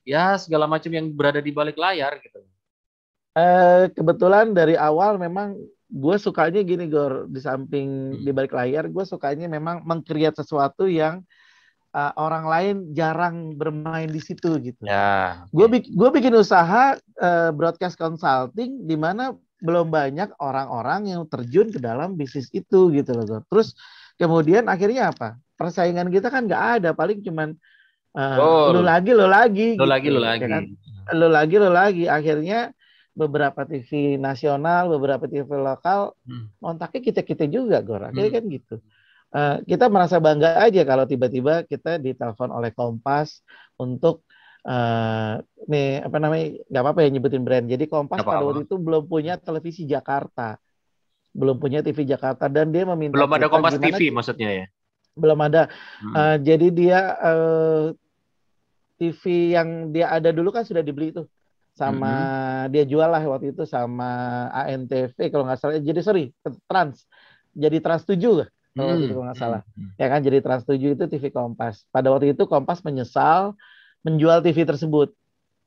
ya segala macam yang berada di balik layar gitu. Kebetulan dari awal memang gue sukanya gini Gor, di samping di balik layar gue sukanya memang mengcreate sesuatu yang orang lain jarang bermain di situ gitu. Ya. Gue bikin usaha broadcast consulting di mana belum banyak orang-orang yang terjun ke dalam bisnis itu gitu loh Gor. Terus kemudian akhirnya apa? Persaingan kita kan nggak ada, paling cuman lu lagi gitu, Lo ya lagi. kan? Lu lagi. Akhirnya beberapa TV nasional, beberapa TV lokal, kontaknya kita juga, Gor. Akhirnya kan gitu. Kita merasa bangga aja kalau tiba-tiba kita ditelepon oleh Kompas untuk nih apa namanya, nggak apa-apa ya nyebutin brand. Jadi Kompas pada waktu itu belum punya televisi Jakarta, belum punya TV Jakarta, dan dia meminta Belum ada kita Kompas gimana? TV maksudnya ya? Belum ada. Jadi dia TV yang dia ada dulu kan sudah dibeli tuh sama dia jual lah waktu itu sama ANTV kalau nggak salah. Jadi jadi Trans 7 kalau waktu itu kalau nggak salah. Ya kan, jadi Trans 7 itu TV Kompas. Pada waktu itu Kompas menyesal menjual TV tersebut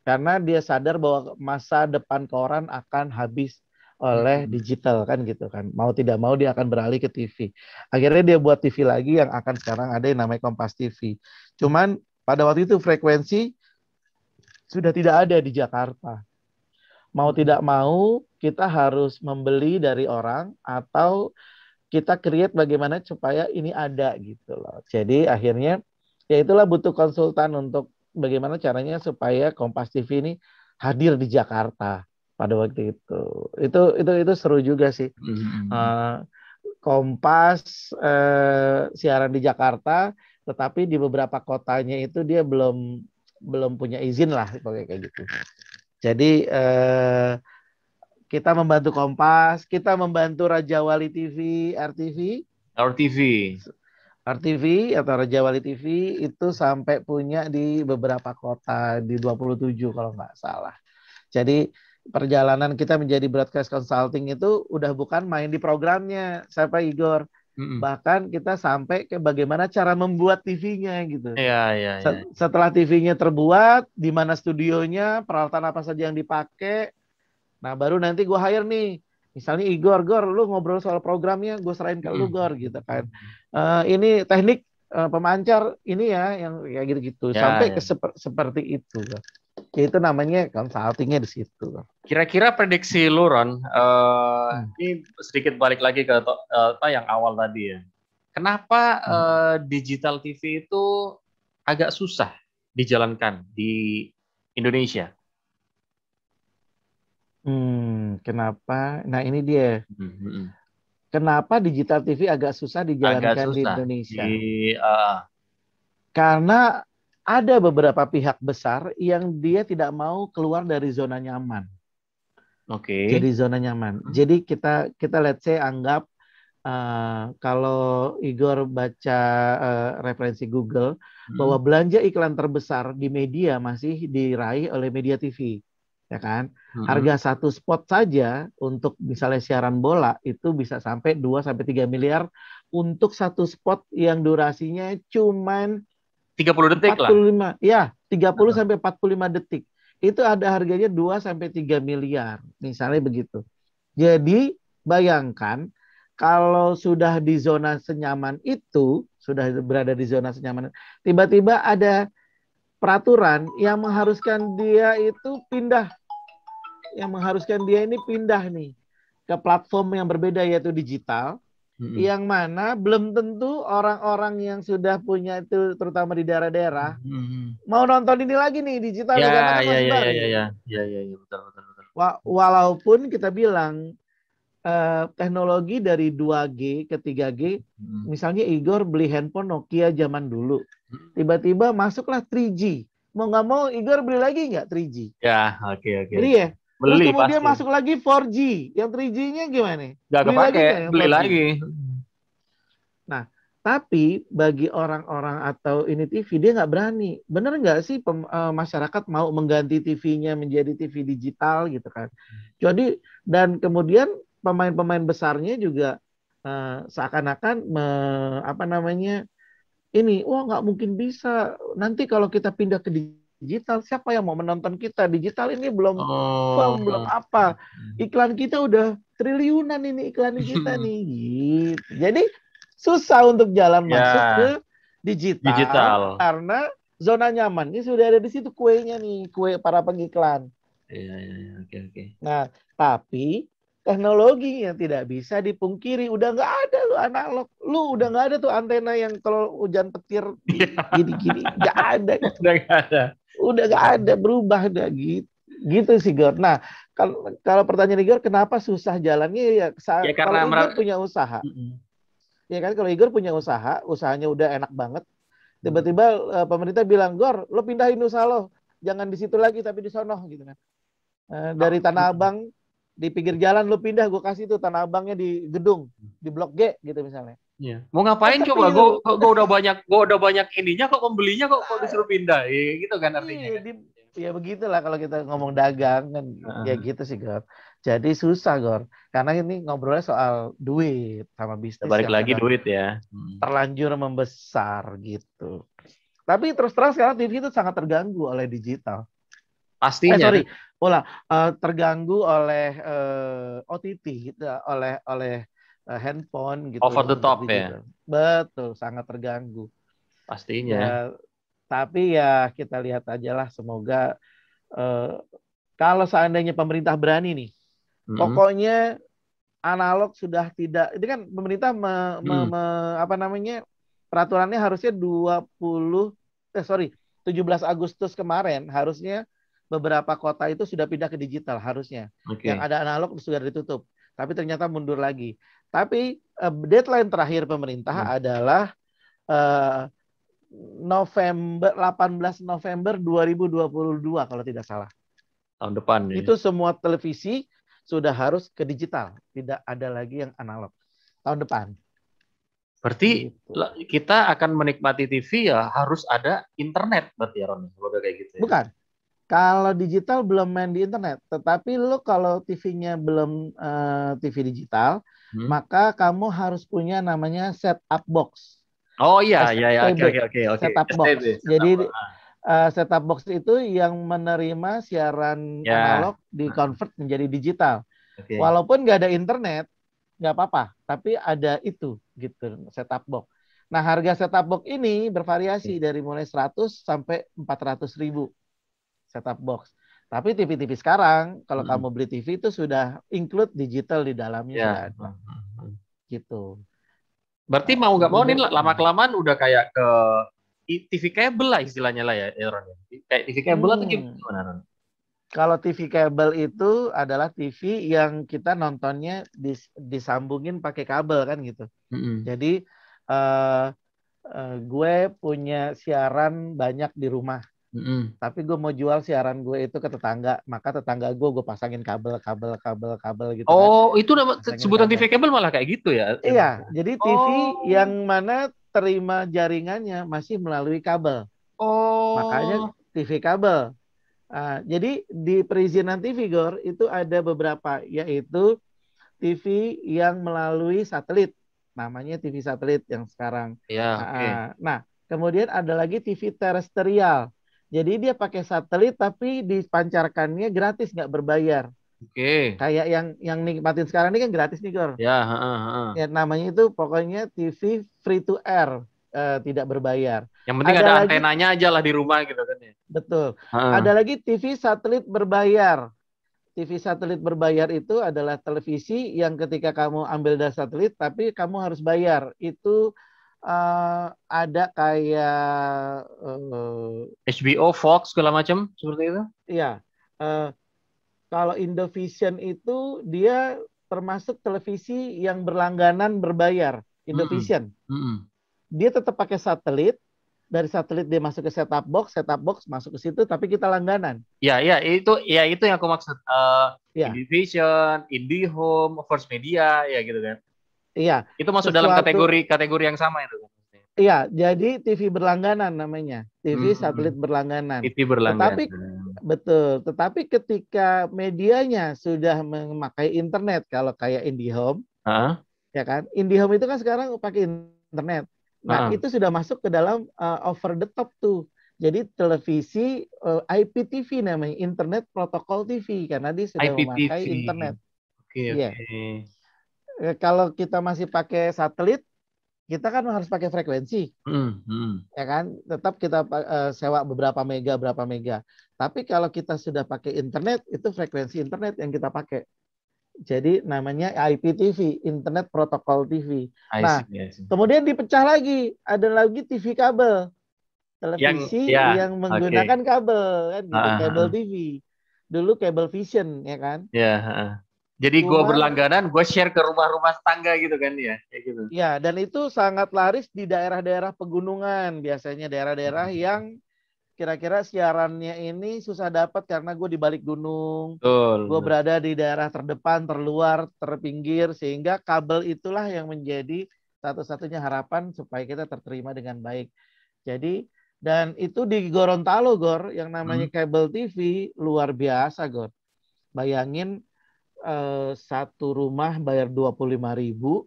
karena dia sadar bahwa masa depan koran akan habis oleh digital kan gitu kan. Mau tidak mau dia akan beralih ke TV. Akhirnya dia buat TV lagi yang akan sekarang ada yang namanya Kompas TV. Cuman pada waktu itu frekuensi sudah tidak ada di Jakarta. Mau tidak mau kita harus membeli dari orang atau kita create bagaimana supaya ini ada gitu loh. Jadi akhirnya ya itulah butuh konsultan untuk bagaimana caranya supaya Kompas TV ini hadir di Jakarta pada waktu itu. Itu seru juga sih. Kompas siaran di Jakarta, tetapi di beberapa kotanya itu dia belum punya izin lah kayak gitu. Jadi kita membantu Kompas, kita membantu Raja Wali TV, RTV atau Raja Wali TV itu sampai punya di beberapa kota, di 27 kalau nggak salah. Jadi perjalanan kita menjadi broadcast consulting itu udah bukan main di programnya, siapa Igor. Bahkan kita sampai ke bagaimana cara membuat TV-nya gitu. Iya. Setelah TV-nya terbuat, di mana studionya, peralatan apa saja yang dipakai. Nah, baru nanti gue hire nih. Misalnya Igor, lu ngobrol soal programnya, gue serahin ke lu, Gor, gitu kan. Ini teknik pemancar ini ya, yang kayak gitu-gitu. Sampai ke seperti itu. Itu namanya consultingnya di situ. Kira-kira prediksi lu, Ron, ini sedikit balik lagi ke yang awal tadi ya. Kenapa digital TV itu agak susah dijalankan di Indonesia? Kenapa? Nah ini dia. Kenapa digital TV agak susah dijalankan di Indonesia? Karena ada beberapa pihak besar yang dia tidak mau keluar dari zona nyaman. Jadi zona nyaman. Jadi kita let's say anggap kalau Igor baca referensi Google bahwa belanja iklan terbesar di media masih diraih oleh media TV. Ya kan? Harga satu spot saja untuk misalnya siaran bola itu bisa sampai 2-3 miliar untuk satu spot yang durasinya cuman 30 detik 45, lah. Ya, 30-45 detik. Itu ada harganya 2-3 miliar. Misalnya begitu. Jadi, bayangkan kalau sudah di zona senyaman itu, sudah berada di zona senyaman, tiba-tiba ada peraturan yang mengharuskan dia itu pindah. Yang mengharuskan dia ini pindah nih ke platform yang berbeda yaitu digital. Mm-mm. yang mana belum tentu orang-orang yang sudah punya itu, terutama di daerah-daerah, Mm-mm. mau nonton ini lagi nih digital Ya, nih karena kan ya, masih ya, ya, baru. ya, ya, ya, ya, ya, betul, betul, betul. Walaupun kita bilang teknologi dari 2G ke 3G, Mm-mm. misalnya Igor beli handphone Nokia zaman dulu, Mm-mm. tiba-tiba masuklah 3G. Mau nggak mau Igor beli lagi nggak 3G? Ya, oke, oke, Beli oke. ya? Terus Beli kemudian pasti. masuk lagi 4G. Yang 3G-nya gimana? Gak Beli lagi kepake, nggak yang beli 4G? lagi. Nah, tapi bagi orang-orang atau ini TV, dia nggak berani. Bener nggak sih masyarakat mau mengganti TV-nya menjadi TV digital gitu kan? Jadi, dan kemudian pemain-pemain besarnya juga seakan-akan apa namanya, ini, wah nggak mungkin bisa. Nanti kalau kita pindah ke digital, siapa yang mau menonton kita? Digital ini belum firm, belum Oh. apa. Iklan kita udah triliunan ini iklan kita nih. Gitu. Jadi susah untuk jalan masuk Ya, ke digital digital. karena zona nyamannya sudah ada di situ kuenya nih, kue para pengiklan. Iya, iya, iya, oke, oke. Nah, tapi teknologi yang tidak bisa dipungkiri udah nggak ada lu analog, lu udah nggak ada tuh antena yang kalau hujan petir gini-gini nggak ada, Udah nggak ada. udah nggak ada, berubah dah gitu, gitu sih Gor. Nah, kalau pertanyaan Igor kenapa susah jalannya ya Ya kalau karena Igor punya usaha, Mm-mm. ya kan kalau Igor punya usaha, usahanya udah enak banget, Mm. tiba-tiba pemerintah bilang Gor, lo pindahin usaha lo, jangan di situ lagi tapi di sono gitu kan. Dari Tanah Mm. Abang di pinggir jalan lu pindah, gue kasih tuh Tanah Abangnya di gedung di Blok G gitu misalnya, Iya. Mau ngapain coba? tapi Gue udah banyak ininya kok, pembelinya kok disuruh pindah. Ya, gitu kan artinya kan. ya begitulah kalau kita ngomong dagang kan, ya Heeh. gitu sih Gor. Jadi susah Gor, karena ini ngobrolnya soal duit sama Kita bisnis balik yang lagi sedang duit ya. terlanjur membesar gitu. Tapi terus terang sekarang TV itu sangat terganggu oleh digital. Pastinya. Sorry, pola terganggu oleh OTT gitu, oleh handphone gitu Over loh the untuk top ya. digital. Betul, sangat terganggu. Pastinya. Ya, tapi ya kita lihat aja lah. Semoga eh, kalau seandainya pemerintah berani nih, Mm-mm. pokoknya analog sudah tidak. Ini kan pemerintah Mm. apa namanya, peraturannya harusnya 17 Agustus kemarin harusnya beberapa kota itu sudah pindah ke digital harusnya. Yang Oke. ada analog sudah ditutup. Tapi ternyata mundur lagi. Tapi deadline terakhir pemerintah Mm. adalah eh, 18 November 2022 kalau tidak salah. Tahun depan ya. Itu semua televisi sudah harus ke digital, tidak ada lagi yang analog. Tahun depan. Berarti Gitu. kita akan menikmati TV ya harus ada internet berarti ya Ron. Kalau udah kayak gitu ya. Bukan. Kalau digital belum main di internet, tetapi lo kalau TV-nya belum TV digital, Hmm. maka kamu harus punya namanya set-up box, Oh iya, iya, iya, oke, STB, oke, oke, oke. set-up STB, box. setup. Jadi set-up box itu yang menerima siaran Ya, analog di-convert menjadi digital. oke. Walaupun nggak ada internet, nggak apa-apa, tapi ada itu gitu set-up box. Nah, harga set-up box ini bervariasi dari mulai 100 sampai 400 ribu set-up box. Tapi TV-TV sekarang, kalau Mm-mm. kamu beli TV itu sudah include digital di dalamnya sudah Ya. ada. Gitu. Berarti mau nggak mau nih Bener. lama-kelamaan udah kayak ke TV kabel lah istilahnya lah ya, Ron. Kayak TV kabel atau gimana, Ron? Kalau TV kabel itu adalah TV yang kita nontonnya disambungin pakai kabel kan gitu. Mm-mm. Jadi gue punya siaran banyak di rumah. Mm-mm. Tapi gue mau jual siaran gue itu ke tetangga, maka tetangga gue pasangin kabel gitu kan. Oh, itu nama Pasangin sebutan TV kabel. kabel malah kayak gitu ya? Iya, jadi TV Oh. yang mana terima jaringannya masih melalui kabel. Makanya Oh. TV kabel. Jadi di perizinan TV Gor itu ada beberapa, yaitu TV yang melalui satelit. Namanya TV satelit yang sekarang. Ya, oke. Nah, kemudian ada lagi TV terestrial. Jadi dia pakai satelit tapi dipancarkannya gratis, nggak berbayar. Oke. Kayak yang nikmatin sekarang ini kan gratis nih Gor. Ya, Ya, namanya itu pokoknya TV free to air, tidak berbayar. Yang penting ada antenanya aja lah di rumah gitu kan ya. Betul. Ha. Ada lagi TV satelit berbayar. TV satelit berbayar itu adalah televisi yang ketika kamu ambil dari satelit, tapi kamu harus bayar. Itu ada kayak HBO, Fox segala macam seperti itu. ya eh, kalau Indovision itu dia termasuk televisi yang berlangganan berbayar. Mm-mm. Indovision. Mm-mm. Dia tetap pakai satelit, dari satelit dia masuk ke set top box masuk ke situ, tapi kita langganan. Ya itu yang aku maksud. Ya, Indivision, IndiHome, First Media, ya gitu kan. iya. Itu masuk dalam Sesuatu, kategori yang sama itu kan. iya. Jadi TV berlangganan namanya, TV satelit Hmm, berlangganan. TV berlangganan. Tetapi betul, tetapi ketika medianya sudah memakai internet, kalau kayak IndiHome, Hah? ya kan? IndiHome itu kan sekarang pakai internet. Nah, Heeh. itu sudah masuk ke dalam over the top tuh. Jadi televisi IPTV namanya, Internet Protocol TV, karena dia sudah IPTV. memakai internet. Oke, Iya. oke. Kalau kita masih pakai satelit, kita kan harus pakai frekuensi, Hmm, hmm. ya kan? Tetap kita sewa berapa mega. Tapi kalau kita sudah pakai internet, itu frekuensi internet yang kita pakai. Jadi namanya IPTV, Internet Protocol TV. I Nah, see, I see. kemudian dipecah lagi, ada lagi TV kabel, Yang televisi ya, yang oke. menggunakan kabel, kan gitu, Ah, ah, kabel ah. TV. Dulu kabel vision, ya kan? Ya, ah. Jadi gue Cuman berlangganan, gue share ke rumah-rumah tetangga gitu kan ya, kayak gitu. ya, dan itu sangat laris di daerah-daerah pegunungan, biasanya daerah-daerah yang kira-kira siarannya ini susah dapat karena gue di balik gunung, Betul, gue betul. berada di daerah terdepan, terluar, terpinggir, sehingga kabel itulah yang menjadi satu-satunya harapan supaya kita terterima dengan baik. Jadi, dan itu di Gorontalo, Gor, yang Hmm, namanya kabel TV luar biasa, Gor. Bayangin satu rumah bayar 25.000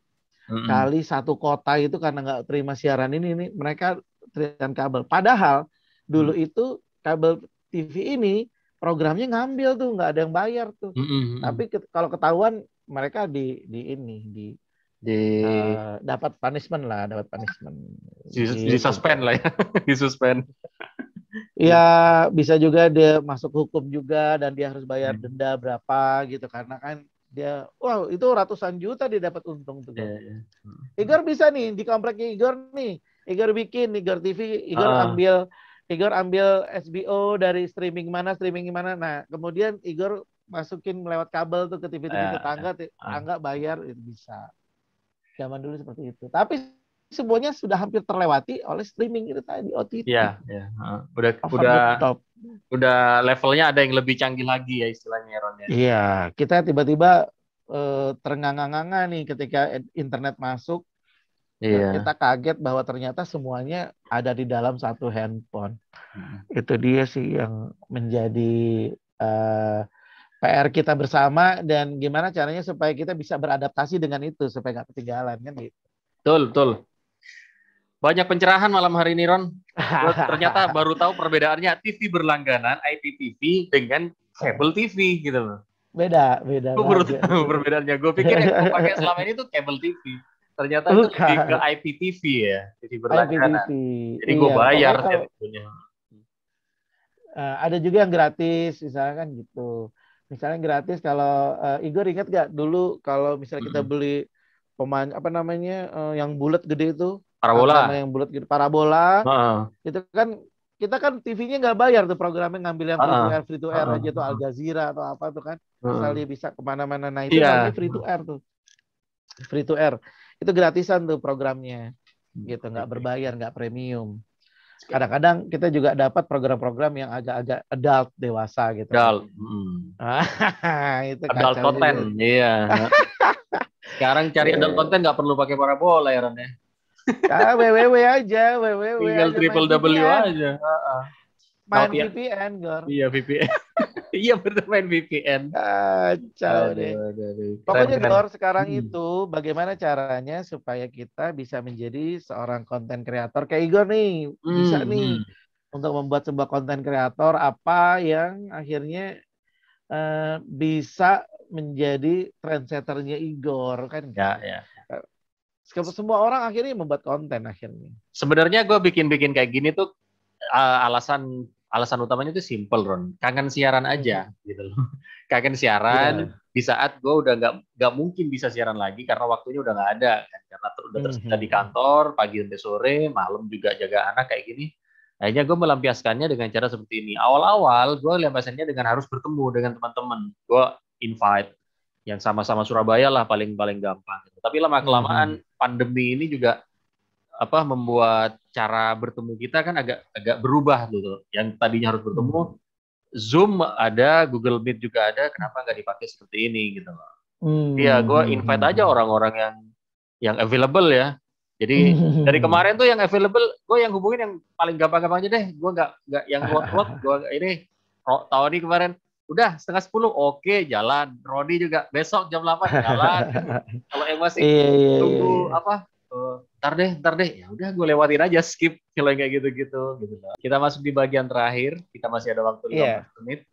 hmm, kali satu kota itu karena nggak terima siaran ini mereka teriakan kabel. Padahal hmm, dulu itu kabel TV ini programnya ngambil tuh, nggak ada yang bayar tuh. hmm, hmm, hmm. Tapi kalau ketahuan mereka di Di dapat punishment lah, dapat punishment di gitu. suspend lah ya, di suspend. Ya bisa juga dia masuk hukum juga dan dia harus bayar Hmm. denda berapa gitu karena kan dia, wow itu ratusan juta dia dapat untung tuh. Ya, ya. Hmm. Igor bisa nih di kompleknya Igor nih. Igor bikin Igor TV, Ah, Igor ambil SBO dari streaming mana. Nah, kemudian Igor masukin lewat kabel tuh ke TV-TV ah, tetangga, ah. tetangga bayar itu bisa. Zaman dulu seperti itu. Tapi semuanya sudah hampir terlewati oleh streaming itu tadi OTT. Ya, ya. Ah. Udah, Over udah, the top. udah levelnya ada yang lebih canggih lagi ya istilahnya, ya, Ron ya. Iya, kita tiba-tiba terengah-engah nih ketika internet masuk. Iya. Kita kaget bahwa ternyata semuanya ada di dalam satu handphone. Hmm. Itu dia sih yang menjadi uh, PR kita bersama dan gimana caranya supaya kita bisa beradaptasi dengan itu supaya nggak ketinggalan kan gitu. Betul, betul. Banyak pencerahan malam hari ini, Ron. Gue ternyata baru tahu perbedaannya TV berlangganan, IPTV, dengan kabel TV gitu loh. Beda Gue baru banget tahu sih. perbedaannya. Gue pikir yang gue pakai selama ini tuh kabel TV. Ternyata itu lebih ke Bukan IPTV ya, TV berlangganan. IPTV. Jadi gue Iya, bayar pokoknya sih kalau tentunya. ada juga yang gratis, misalnya kan gitu. Misalnya gratis kalau Igor ingat gak dulu kalau misalnya kita Mm-mm. beli pemain apa namanya yang bulat gede itu, antena Parabola. yang bulat gede parabola, Heeh. itu kan kita kan TV-nya nggak bayar tuh programnya, ngambil yang Heeh. free to air aja tuh, Al Heeh. Jazeera atau apa tuh kan, asal Heeh. dia bisa kemana-mana. Nah itu namanya Iya. free to air, itu gratisan tuh programnya, gitu, nggak Oke. berbayar, nggak premium. Kadang-kadang kita juga dapat program-program yang agak-agak adult dewasa gitu kan. Adult. Itu Adult kacau juga. content. Iya. Sekarang cari adult Eh, content nggak perlu pakai parabola ya, Ron ya. www Tinggal aja, triple W aja. Tahu main ya? VPN, Gor. Iya VPN. Iya betul main VPN. Kacau deh. Aduh. Keren Pokoknya keren. Gor, sekarang Hmm. itu bagaimana caranya supaya kita bisa menjadi seorang konten kreator kayak Igor nih. Bisa Hmm. nih untuk membuat sebuah konten kreator apa yang akhirnya bisa menjadi trendsetternya Igor kan Ya gitu. ya. Semua orang akhirnya membuat konten akhirnya. Sebenarnya gue bikin kayak gini tuh alasan alasan utamanya itu simple, Ron. Kangen siaran aja, gitu loh. Kangen siaran Iya. di saat gue udah nggak mungkin bisa siaran lagi karena waktunya udah nggak ada kan. Karena udah tersedia di kantor, pagi sampai sore, malam juga jaga anak kayak gini. Akhirnya gue melampiaskannya dengan cara seperti ini. Awal-awal gue melampiaskannya dengan harus bertemu dengan teman-teman. Gue invite yang sama-sama Surabaya lah paling paling gampang. Tapi lama-kelamaan pandemi ini juga membuat cara bertemu kita kan agak agak berubah gitu. Yang tadinya harus bertemu, Zoom ada, Google Meet juga ada, kenapa nggak dipakai seperti ini gitu loh. Iya, gue invite aja orang-orang yang available ya. Jadi dari kemarin tuh yang available, gue yang hubungin yang paling gampang-gampang aja deh. Gue nggak yang ruwet-ruwet. Gue ini Tony kemarin udah 9:30, oke jalan. Rodi juga besok jam 8 jalan. Kalau yang masih tunggu ntar deh, ya udah gue lewatin aja, skip kalau kayak gitu-gitu gitu loh. Kita masuk di bagian terakhir, kita masih ada waktu 15 menit.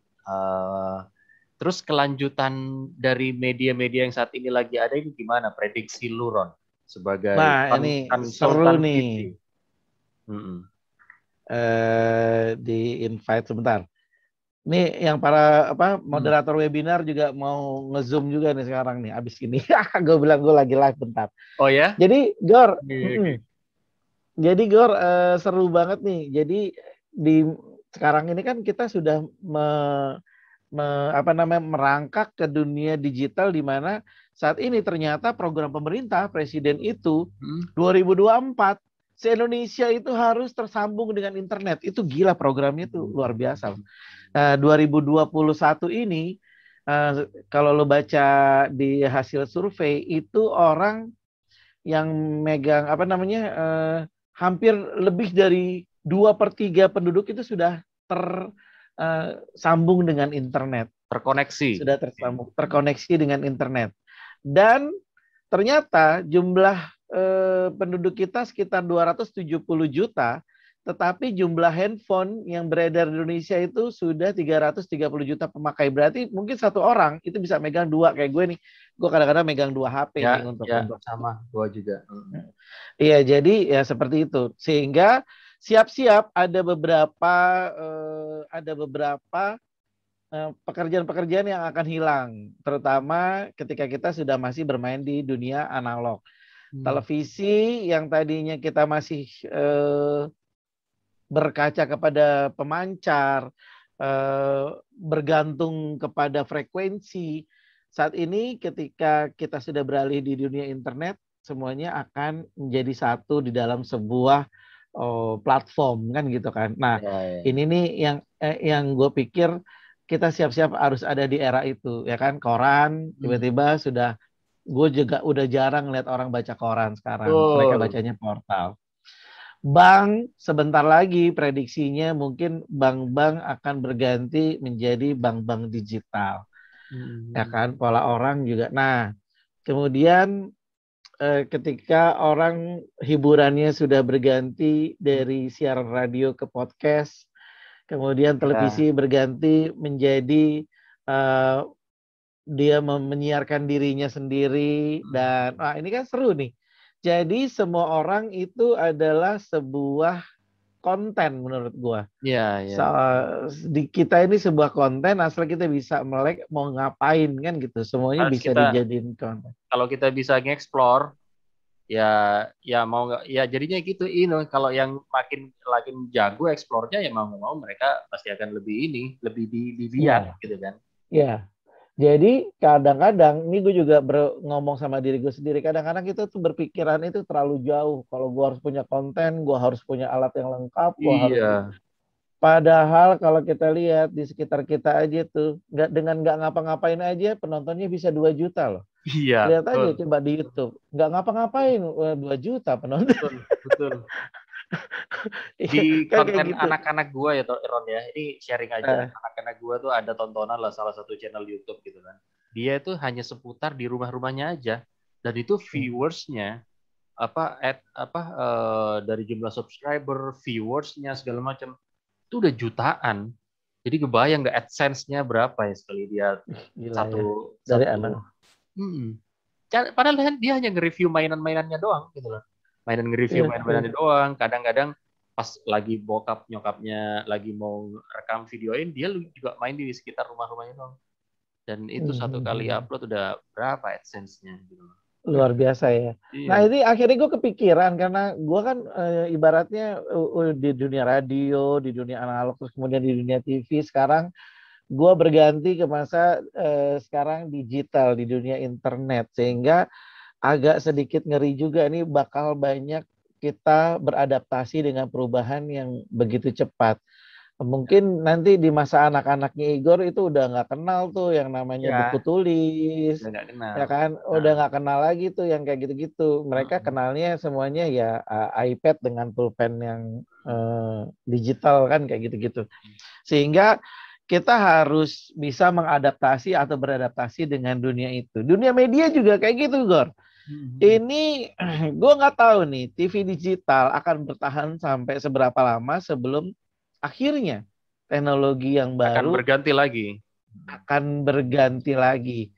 Terus kelanjutan dari media-media yang saat ini lagi ada ini gimana? Prediksi lu, Ron, sebagai ini seru nih. Di invite sebentar. Ini yang para moderator webinar juga mau nge-zoom juga nih sekarang nih abis ini. Gue bilang gue lagi live bentar. Oh ya? Jadi Gor, seru banget nih. Jadi di sekarang ini kan kita sudah merangkak ke dunia digital di mana saat ini ternyata program pemerintah presiden itu 2024 se-Indonesia itu harus tersambung dengan internet. Itu gila programnya itu luar biasa. 2021 ini kalau lo baca di hasil survei itu orang yang megang hampir lebih dari 2/3 penduduk itu sudah tersambung dengan internet. Terkoneksi. Sudah terkoneksi dengan internet. Dan ternyata jumlah penduduk kita sekitar 270 juta, tetapi jumlah handphone yang beredar di Indonesia itu sudah 330 juta pemakai. Berarti mungkin satu orang itu bisa megang dua, kayak gue nih. Gue kadang-kadang megang 2 HP nih untuk sama gue juga. Iya, jadi ya seperti itu. Sehingga siap-siap ada beberapa pekerjaan-pekerjaan yang akan hilang, terutama ketika kita sudah masih bermain di dunia analog. Televisi yang tadinya kita masih berkaca kepada pemancar, bergantung kepada frekuensi. Saat ini ketika kita sudah beralih di dunia internet, semuanya akan menjadi satu di dalam sebuah platform kan gitu kan. Nah, ini nih yang gue pikir kita siap-siap harus ada di era itu ya kan. Koran tiba-tiba sudah, gue juga udah jarang lihat orang baca koran sekarang. Mereka bacanya portal. Bank sebentar lagi prediksinya mungkin bank-bank akan berganti menjadi bank-bank digital. Ya kan, pola orang juga. Nah, kemudian ketika orang hiburannya sudah berganti dari siaran radio ke podcast, kemudian televisi berganti menjadi dia menyiarkan dirinya sendiri, dan ini kan seru nih. Jadi semua orang itu adalah sebuah konten menurut gua. Iya. Di kita ini sebuah konten, asal kita bisa melek mau ngapain kan gitu. Semuanya bisa dijadiin konten. Kalau kita bisa nge-explore, ya mau nggak, ya jadinya gitu. Kalau yang makin jago explore-nya, ya mau nggak mau mereka pasti akan lebih dilihat gitu kan. Iya. Jadi kadang-kadang, ini gue juga ngomong sama diri gue sendiri, kadang-kadang kita tuh berpikiran itu terlalu jauh. Kalau gue harus punya konten, gue harus punya alat yang lengkap, Padahal kalau kita lihat di sekitar kita aja tuh, nggak ngapa-ngapain aja penontonnya bisa 2 juta loh. Iya. Lihat aja coba di YouTube, nggak ngapa-ngapain 2 juta penonton. Betul. Di konten gitu. Anak-anak gue ya Ron ya, ini sharing aja. Anak-anak gue tuh ada tontonan lah salah satu channel YouTube gitu kan. Dia itu hanya seputar di rumah-rumahnya aja, dan itu viewersnya dari jumlah subscriber, viewersnya segala macam itu udah jutaan. Jadi kebayang nggak AdSense-nya berapa ya sekali dia satu dari anak. Padahal dia hanya nge-review mainan-mainannya doang gitu loh. Mainan nge-review mainan-mainannya doang. Kadang-kadang pas lagi bokap nyokapnya lagi mau rekam videoin, dia juga main di sekitar rumah-rumahnya dong. Dan itu satu kali upload udah berapa AdSense-nya gitu. Luar biasa ya. Iya. Nah ini akhirnya gue kepikiran karena gue kan ibaratnya di dunia radio, di dunia analog, terus kemudian di dunia TV. Sekarang gue berganti ke masa sekarang digital di dunia internet, sehingga agak sedikit ngeri juga nih bakal banyak kita beradaptasi dengan perubahan yang begitu cepat. Mungkin nanti di masa anak-anaknya Igor itu udah nggak kenal tuh yang namanya buku tulis, udah nggak kenal. ya kan? Udah nggak kenal lagi tuh yang kayak gitu-gitu. Mereka kenalnya semuanya ya iPad dengan pulpen yang digital kan kayak gitu-gitu. Sehingga kita harus bisa mengadaptasi atau beradaptasi dengan dunia itu. Dunia media juga kayak gitu, Gor. Ini gue nggak tahu nih TV digital akan bertahan sampai seberapa lama sebelum akhirnya teknologi yang baru akan berganti lagi.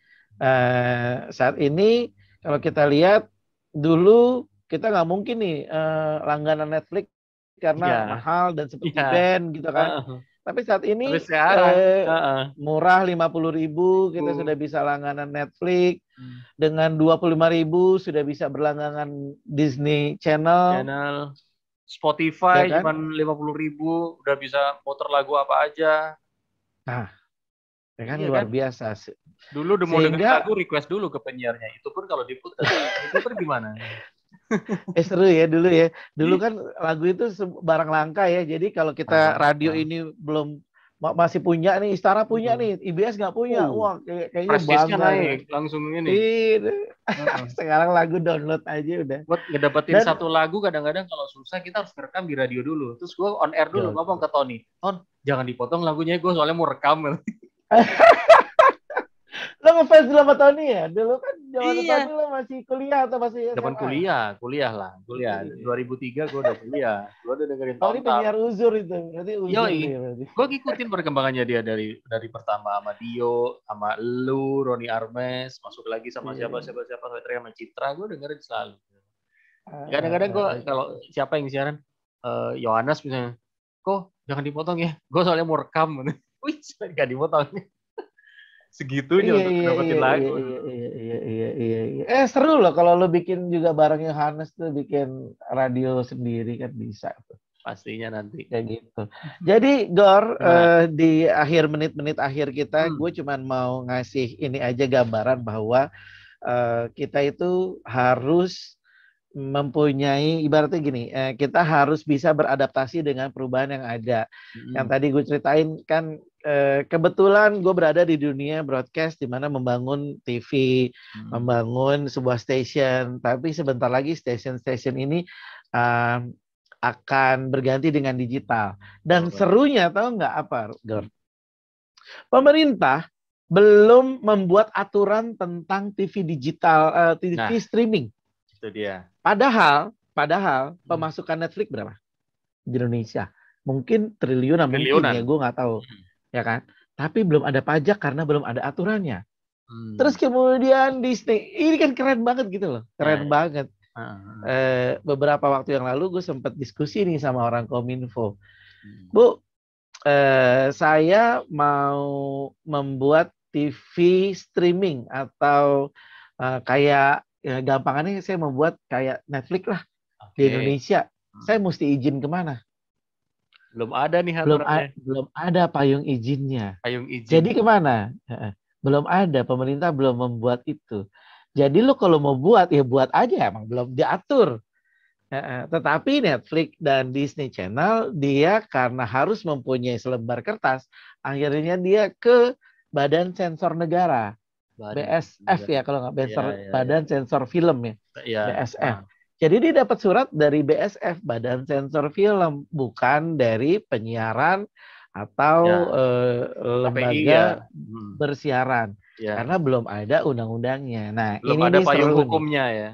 Saat ini kalau kita lihat dulu kita nggak mungkin nih langganan Netflix karena mahal dan seperti band gitu kan. Tapi saat ini murah 50.000 kita sudah bisa langganan Netflix. Dengan 25.000 sudah bisa berlangganan Disney Channel. Spotify ya kan? Cuman 50.000 udah bisa muter lagu apa aja. Nah, ya kan luar biasa. Dulu udah mau dengerin lagu request dulu ke penyiarnya. Itu pun kalau diputar, diputar gimana? Seru ya dulu ya. Dulu kan lagu itu barang langka ya. Jadi kalau kita radio ini belum masih punya nih, Istara punya nih, IBS nggak punya. Wah, kayaknya bangga naik langsung ini. Sekarang lagu download aja udah. Buat ngedapetin satu lagu kadang-kadang kalau susah kita harus rekam di radio dulu. Terus gue on air dulu ngomong ke Tony, Ton, jangan dipotong lagunya, gue soalnya mau rekam. Lo ngefans dulu sama Tony ya? Dulu kan zaman Tony lo masih kuliah atau masih SMA? Zaman kuliah lah. 2003 gue udah kuliah. Gue udah dengerin Tony penyiar uzur itu. Berarti uzur gue ngikutin perkembangannya dia dari pertama sama Dio, sama lu, Roni Armes, masuk lagi sama siapa sama Citra, gue dengerin selalu. Kadang-kadang gue kalau siapa yang siaran, Yohanes misalnya, kok jangan dipotong ya, gue soalnya mau rekam. Wih, gak dipotong. Segitunya untuk dapetin lagu. Iya. Seru loh kalau lo bikin juga bareng Yohanes tuh, bikin radio sendiri kan bisa tuh. Pastinya nanti kayak gitu. Jadi Gor, di akhir menit-menit akhir kita, gue cuman mau ngasih ini aja gambaran bahwa kita itu harus mempunyai, ibaratnya gini, kita harus bisa beradaptasi dengan perubahan yang ada. Yang tadi gue ceritain kan, kebetulan gue berada di dunia broadcast di mana membangun TV, membangun sebuah station, tapi sebentar lagi station ini akan berganti dengan digital. Dan serunya tahu nggak apa, Gor? Pemerintah belum membuat aturan tentang TV digital, TV streaming. Itu dia. Padahal pemasukan Netflix berapa di Indonesia? Mungkin triliunan. Mungkin ya, gue nggak tahu. Ya kan? Tapi belum ada pajak karena belum ada aturannya. Terus kemudian Disney, ini kan keren banget gitu loh. Keren banget. Beberapa waktu yang lalu gue sempat diskusi nih sama orang Kominfo. Bu, saya mau membuat TV streaming atau kayak gampangannya saya membuat kayak Netflix lah di Indonesia. Saya mesti izin kemana? Belum ada nih belum ada payung izinnya. Jadi kemana? Belum ada, pemerintah belum membuat itu. Jadi lo kalau mau buat ya buat aja, emang belum diatur. Tetapi Netflix dan Disney Channel dia karena harus mempunyai selembar kertas, akhirnya dia ke Badan Sensor Negara. BSF ya kalau nggak Badan Sensor Film ya. BSF. Jadi dia dapat surat dari BSF, Badan Sensor Film, bukan dari penyiaran atau lembaga bersiaran. Karena belum ada undang-undangnya. Nah, belum ini ada payung hukumnya ya.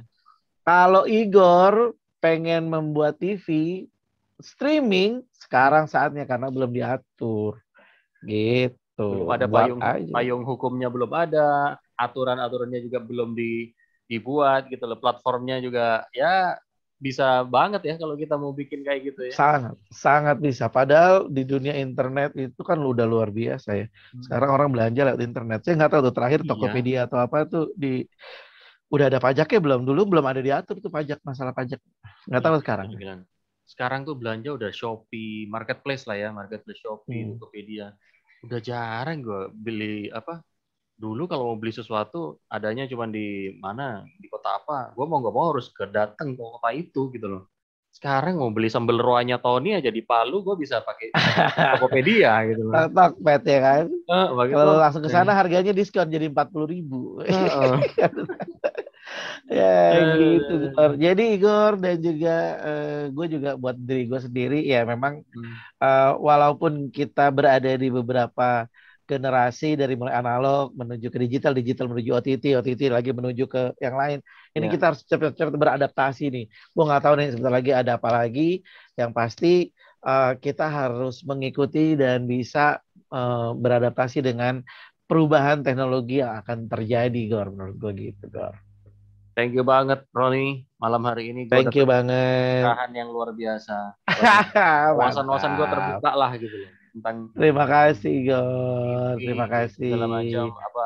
Kalau Igor pengen membuat TV streaming, sekarang saatnya karena belum diatur. Gitu. Belum ada payung hukumnya, belum ada, aturan-aturannya juga belum dibuat gitu loh, platformnya juga ya bisa banget ya kalau kita mau bikin kayak gitu ya. Sangat, sangat bisa. Padahal di dunia internet itu kan udah luar biasa ya. Sekarang orang belanja lewat internet. Saya nggak tahu tuh terakhir Iya, Tokopedia atau apa tuh udah ada pajaknya belum? Dulu belum ada diatur tuh pajak, masalah pajak. Nggak tahu iya sekarang. betul bilang. Sekarang tuh belanja udah Shopee, marketplace lah ya, marketplace Shopee, Hmm. Tokopedia. Udah jarang gue beli apa. Dulu kalau mau beli sesuatu adanya cuma di mana, di kota apa. Gue mau nggak mau harus ke datang ke kota itu gitu loh. Sekarang mau beli sambal roanya Tony aja di Palu, gue bisa pakai Tokopedia gitu loh. Tokped ya kan. Begitu. Kalau langsung ke sana harganya diskon jadi 40.000. Ya gitu Igor. Jadi Igor dan juga gue juga buat diri gue sendiri ya memang walaupun kita berada di beberapa generasi dari mulai analog menuju ke digital, digital menuju OTT, OTT lagi menuju ke yang lain. Ini Ya. kita harus cepat-cepat beradaptasi nih. Gue nggak tahu nih sebentar lagi ada apa lagi. Yang pasti kita harus mengikuti dan bisa beradaptasi dengan perubahan teknologi yang akan terjadi, Gor. Menurut gue gitu, Gor. Thank you banget, Roni. Malam hari ini gue Thank dapat you banget. pencerahan yang luar biasa. Wawasan-wawasan gue Mantap. terbuka lah gitu loh tentang Terima kasih, Gor. TV, Terima kasih. segala macam apa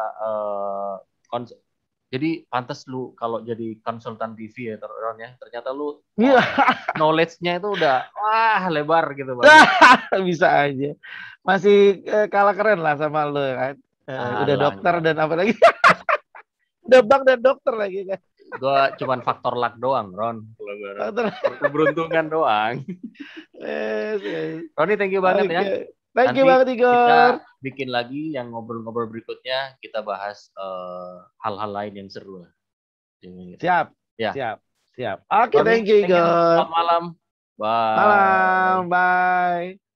kons- jadi pantas lu kalau jadi konsultan TV ya Ron ya. Ternyata lu Iya, knowledge-nya itu udah wah lebar gitu Bang. bisa aja. Masih kalah keren lah sama lo kan. Udah Alah, dokter enggak. dan apa lagi? Udah bang dan dokter lagi kan. Gue cuman faktor luck doang, Ron. Kalau gue Dokter. keberuntungan doang. Yes, yes. Roni, thank you banget ya. Thank you Nanti banget kita Igor. bikin lagi yang ngobrol-ngobrol berikutnya. Kita bahas hal-hal lain yang seru lah. Siap, Ya. siap, siap. Oke, Roni, thank you Igor. Selamat malam. Bye. Malam, bye.